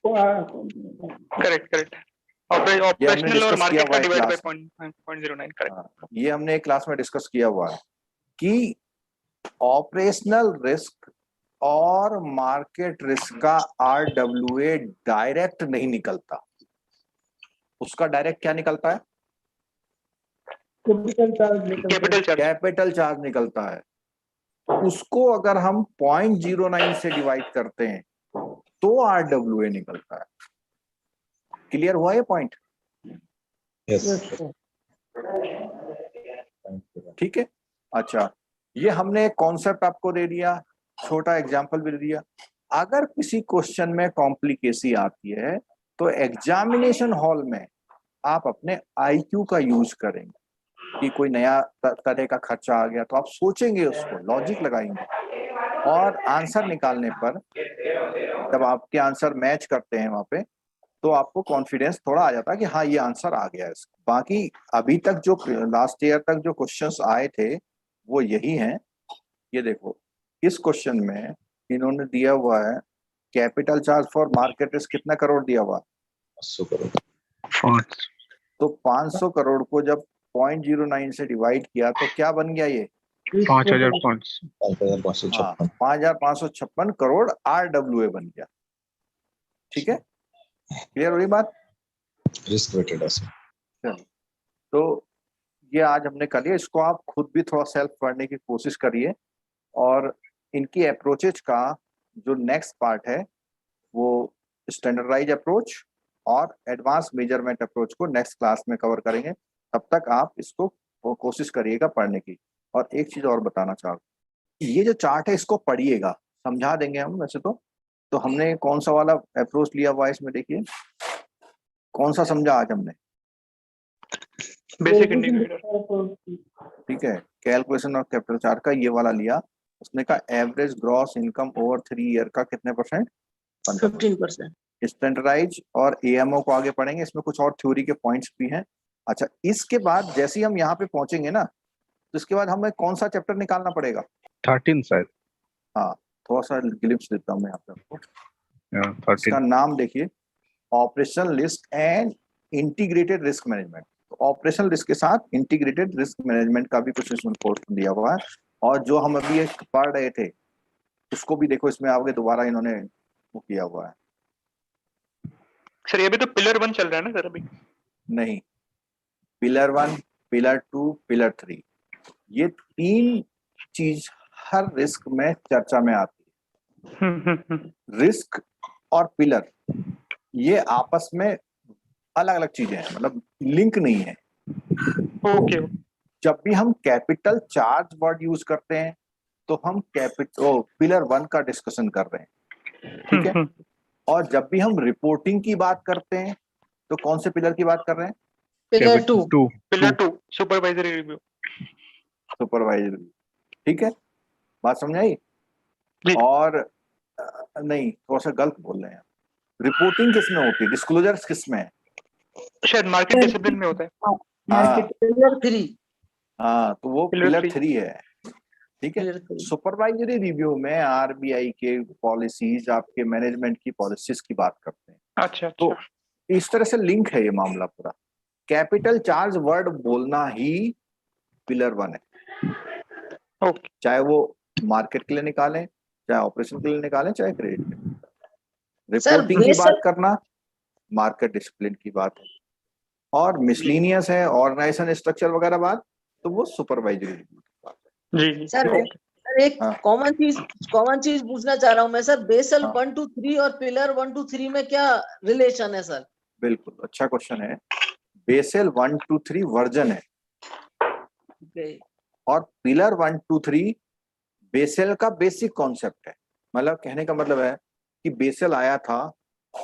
Correct correct. ये हमने ऑपरेशनल और डिस्कस किया मार्केट हुआ का है डिवाइड बाय क्लास में। 0.09, करेक्ट। हाँ, ये हमने एक क्लास में डिस्कस किया हुआ है कि ऑपरेशनल रिस्क और मार्केट रिस्क का RWA डायरेक्ट नहीं निकलता, उसका डायरेक्ट क्या निकलता है? Capital charge capital charge. Capital charge निकलता है। उसको अगर हम 0.09 से डिवाइड करते हैं तो RWA निकलता है। क्लियर हुआ ये पॉइंट? यस ठीक है। अच्छा, ये हमने एक कॉन्सेप्ट आपको दे दिया, छोटा एग्जांपल भी दे दिया। अगर किसी क्वेश्चन में कॉम्प्लिकेसी आती है तो एग्जामिनेशन हॉल में आप अपने IQ का यूज करेंगे कि कोई नया तरह का खर्चा आ गया तो आप सोचेंगे, उसको लॉजिक लगाएंगे और आंसर निकालने पर जब आपके आंसर मैच करते हैं वहां पे तो आपको कॉन्फिडेंस थोड़ा आ जाता है कि हाँ ये आंसर आ गया है इसका। बाकी अभी तक जो लास्ट ईयर तक जो क्वेश्चंस आए थे वो यही हैं। ये देखो, इस क्वेश्चन में इन्होंने दिया हुआ है capital charge for market risk कितना करोड़ दिया हुआ? 500 करोड़। तो 500 करोड़ को जब 0.09 से डिवाइड किया तो क्या बन गया ये? 5,500। 5,556। 5,556 करोड़ RWA बन गया। ठीक है, क्लियर हुई बात? Risk weighted asset. तो ये आज हमने कर लिया, इसको आप खुद भी थोड़ा सेल्फ पढ़ने की कोशिश करिए और इनकी अप्रोचेज का जो नेक्स्ट पार्ट है वो स्टैंडर्डाइज अप्रोच और एडवांस मेजरमेंट अप्रोच को नेक्स्ट क्लास में कवर करेंगे। तब तक आप इसको कोशिश करिएगा पढ़ने की। और एक चीज और बताना चाहूँ, ये जो चार्ट है इसको पढ़िएगा, समझा देंगे हम वैसे तो हमने कौन सा वाला अप्रोच लिया हुआ है इसमें देखिए, कौन सा समझा आज हमने? Basic indicator. ठीक है, कैलकुलेशन ऑफ कैपिटल चार्ज का ये वाला लिया। उसने कहा average gross income over 3 year का कितने %? 15%। स्टैंडर्डाइज और AMO को आगे पढ़ेंगे, इसमें कुछ और थ्योरी के पॉइंट्स भी हैं। अच्छा, इसके बाद जैसे ही हम यहाँ पे पहुंचेंगे ना तो इसके बाद हमें कौन सा चैप्टर निकालना पड़ेगा? 13 शायद। हाँ, थोड़ा सा ग्लिम्स देता हूँ मैं यहाँ पे आपको। 13। इसका नाम देखिए, operational risk and integrated risk management. तो ऑपरेशनल रिस्क के साथ इंटीग्रेटेड रिस्क मैनेजमेंट का भी कुछ इसमें कोर्स दिया हुआ है। और जो हम अभी एक पढ़ रहे थे उसको भी देखो, इसमें आगे दोबारा इन्होंने वो किया हुआ है। सर ये भी तो पिलर 1 चल रहा है ना सर अभी? नहीं, पिलर 1, पिलर 2, पिलर 3, ये 3 चीज हर रिस्क में चर्चा में आती है। रिस्क और पिलर ये आपस में अलग अलग चीजें हैं, मतलब लिंक नहीं है। ओके। जब भी हम कैपिटल चार्ज वर्ड यूज करते हैं तो हम पिलर 1 का डिस्कशन कर रहे हैं, ठीक है। और जब भी हम रिपोर्टिंग की बात करते हैं तो कौन से पिलर की बात कर रहे हैं? Pillar 2। Pillar 2 supervisory review. Supervisory, ठीक है, बात समझ आई? और नहीं, थोड़ा सा गलत बोल रहे हैं। रिपोर्टिंग किसमें होती है, डिस्क्लोजर्स किसमें है? शायद मार्केट डिसिप्लिन में होता है। पिलर 3। हाँ, तो वो पिलर 3 है, ठीक है। पिलर 3। सुपरवाइजरी रिव्यू में RBI के पॉलिसीज, आपके मैनेजमेंट की पॉलिसीज की बात करते हैं। अच्छा। तो इस तरह से लिंक है ये मामला पूरा। कैपिटल चार्ज वर्ड बोलना ही पिलर 1 है। ओके। चाहे वो मार्केट के लिए निकालें, चाहे ऑपरेशन के लिए निकालें, चाहे क्रेडिट के लिए। रिपोर्टिंग की बात करना मार्केट डिसिप्लिन की बात है, और मिसलिनियस है ऑर्गेनाइजेशन स्ट्रक्चर वगैरह बात, तो वो सुपरवाइजरी रिव्यू की बात है। जी सर एक कॉमन चीज पूछना चाह रहा हूँ मैं सर, बेसल 1 to 3 और पिलर 1 to 3 में क्या रिलेशन है सर? बिल्कुल अच्छा क्वेश्चन है। बेसल 1 to 3 वर्जन है और पिलर 1 to 3 बेसल का बेसिक कॉन्सेप्ट है। मतलब कहने का मतलब है कि बेसल आया था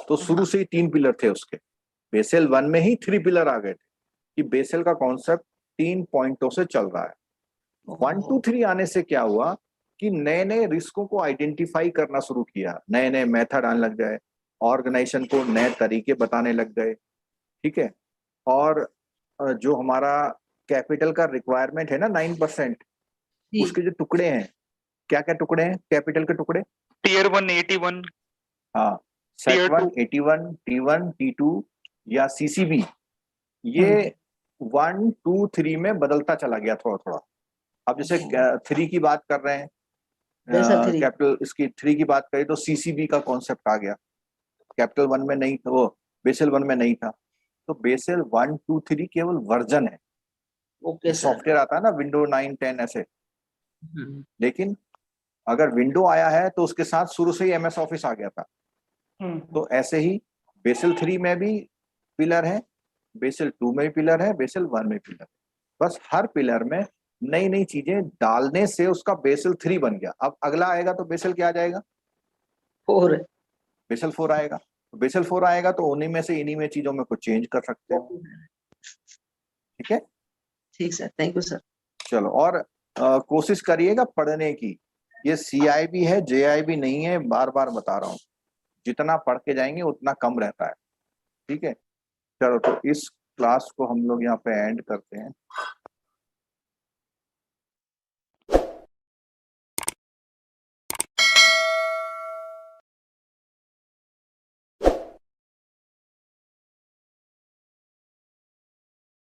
तो शुरू से ही 3 पिलर थे उसके। बेसल 1 में ही 3 पिलर आ गए थे कि बेसल का कॉन्सेप्ट 3 पॉइंटों से चल रहा है। 1 2 3 आने से क्या हुआ कि नए नए रिस्कों को आइडेंटिफाई करना शुरू किया, नए नए मेथड आने लग गए, ऑर्गेनाइजेशन को नए तरीके बताने लग गए, ठीक है। और जो हमारा कैपिटल का रिक्वायरमेंट है ना 9%, जी। उसके जो टुकड़े हैं, क्या क्या टुकड़े हैं कैपिटल के टुकड़े? Tier 1 81, हाँ, Tier सेट 1 81, T1 T2 या CCB, ये 1 2 3 में बदलता चला गया थोड़ा थोड़ा। अब जैसे 3 की बात कर रहे हैं, बेसल 3। कैपिटल इसकी 3 की बात करें तो CCB का कॉन्सेप्ट आ गया, कैपिटल 1 में नहीं था, वो बेसल 1 में नहीं था। तो बेसल 1 2 3 केवल वर्जन है, ओके सर। सॉफ्टवेयर आता है ना विंडो 9 10 ऐसे। लेकिन अगर विंडो आया है तो उसके साथ शुरू से ही MS ऑफिस आ गया था। तो ऐसे ही बेसल 3 में भी पिलर है, बेसल 2 में भी पिलर है, बेसल 1 में पिलर है। बस हर पिलर में नई नई चीजें डालने से उसका बेसल 3 बन गया। अब अगला आएगा तो बेसल क्या आ जाएगा? 4। बेसल 4 आएगा। तो बेसल 4 आएगा तो उन्हीं में से इन्हीं में चीजों में कुछ चेंज कर सकते हो, ठीक है। ठीक सर, थैंक यू सर। चलो, और कोशिश करिएगा पढ़ने की। ये CIB है, JIB नहीं है, बार बार बता रहा हूँ। जितना पढ़ के जाएंगे उतना कम रहता है, ठीक है। चलो, तो इस क्लास को हम लोग यहाँ पे एंड करते हैं।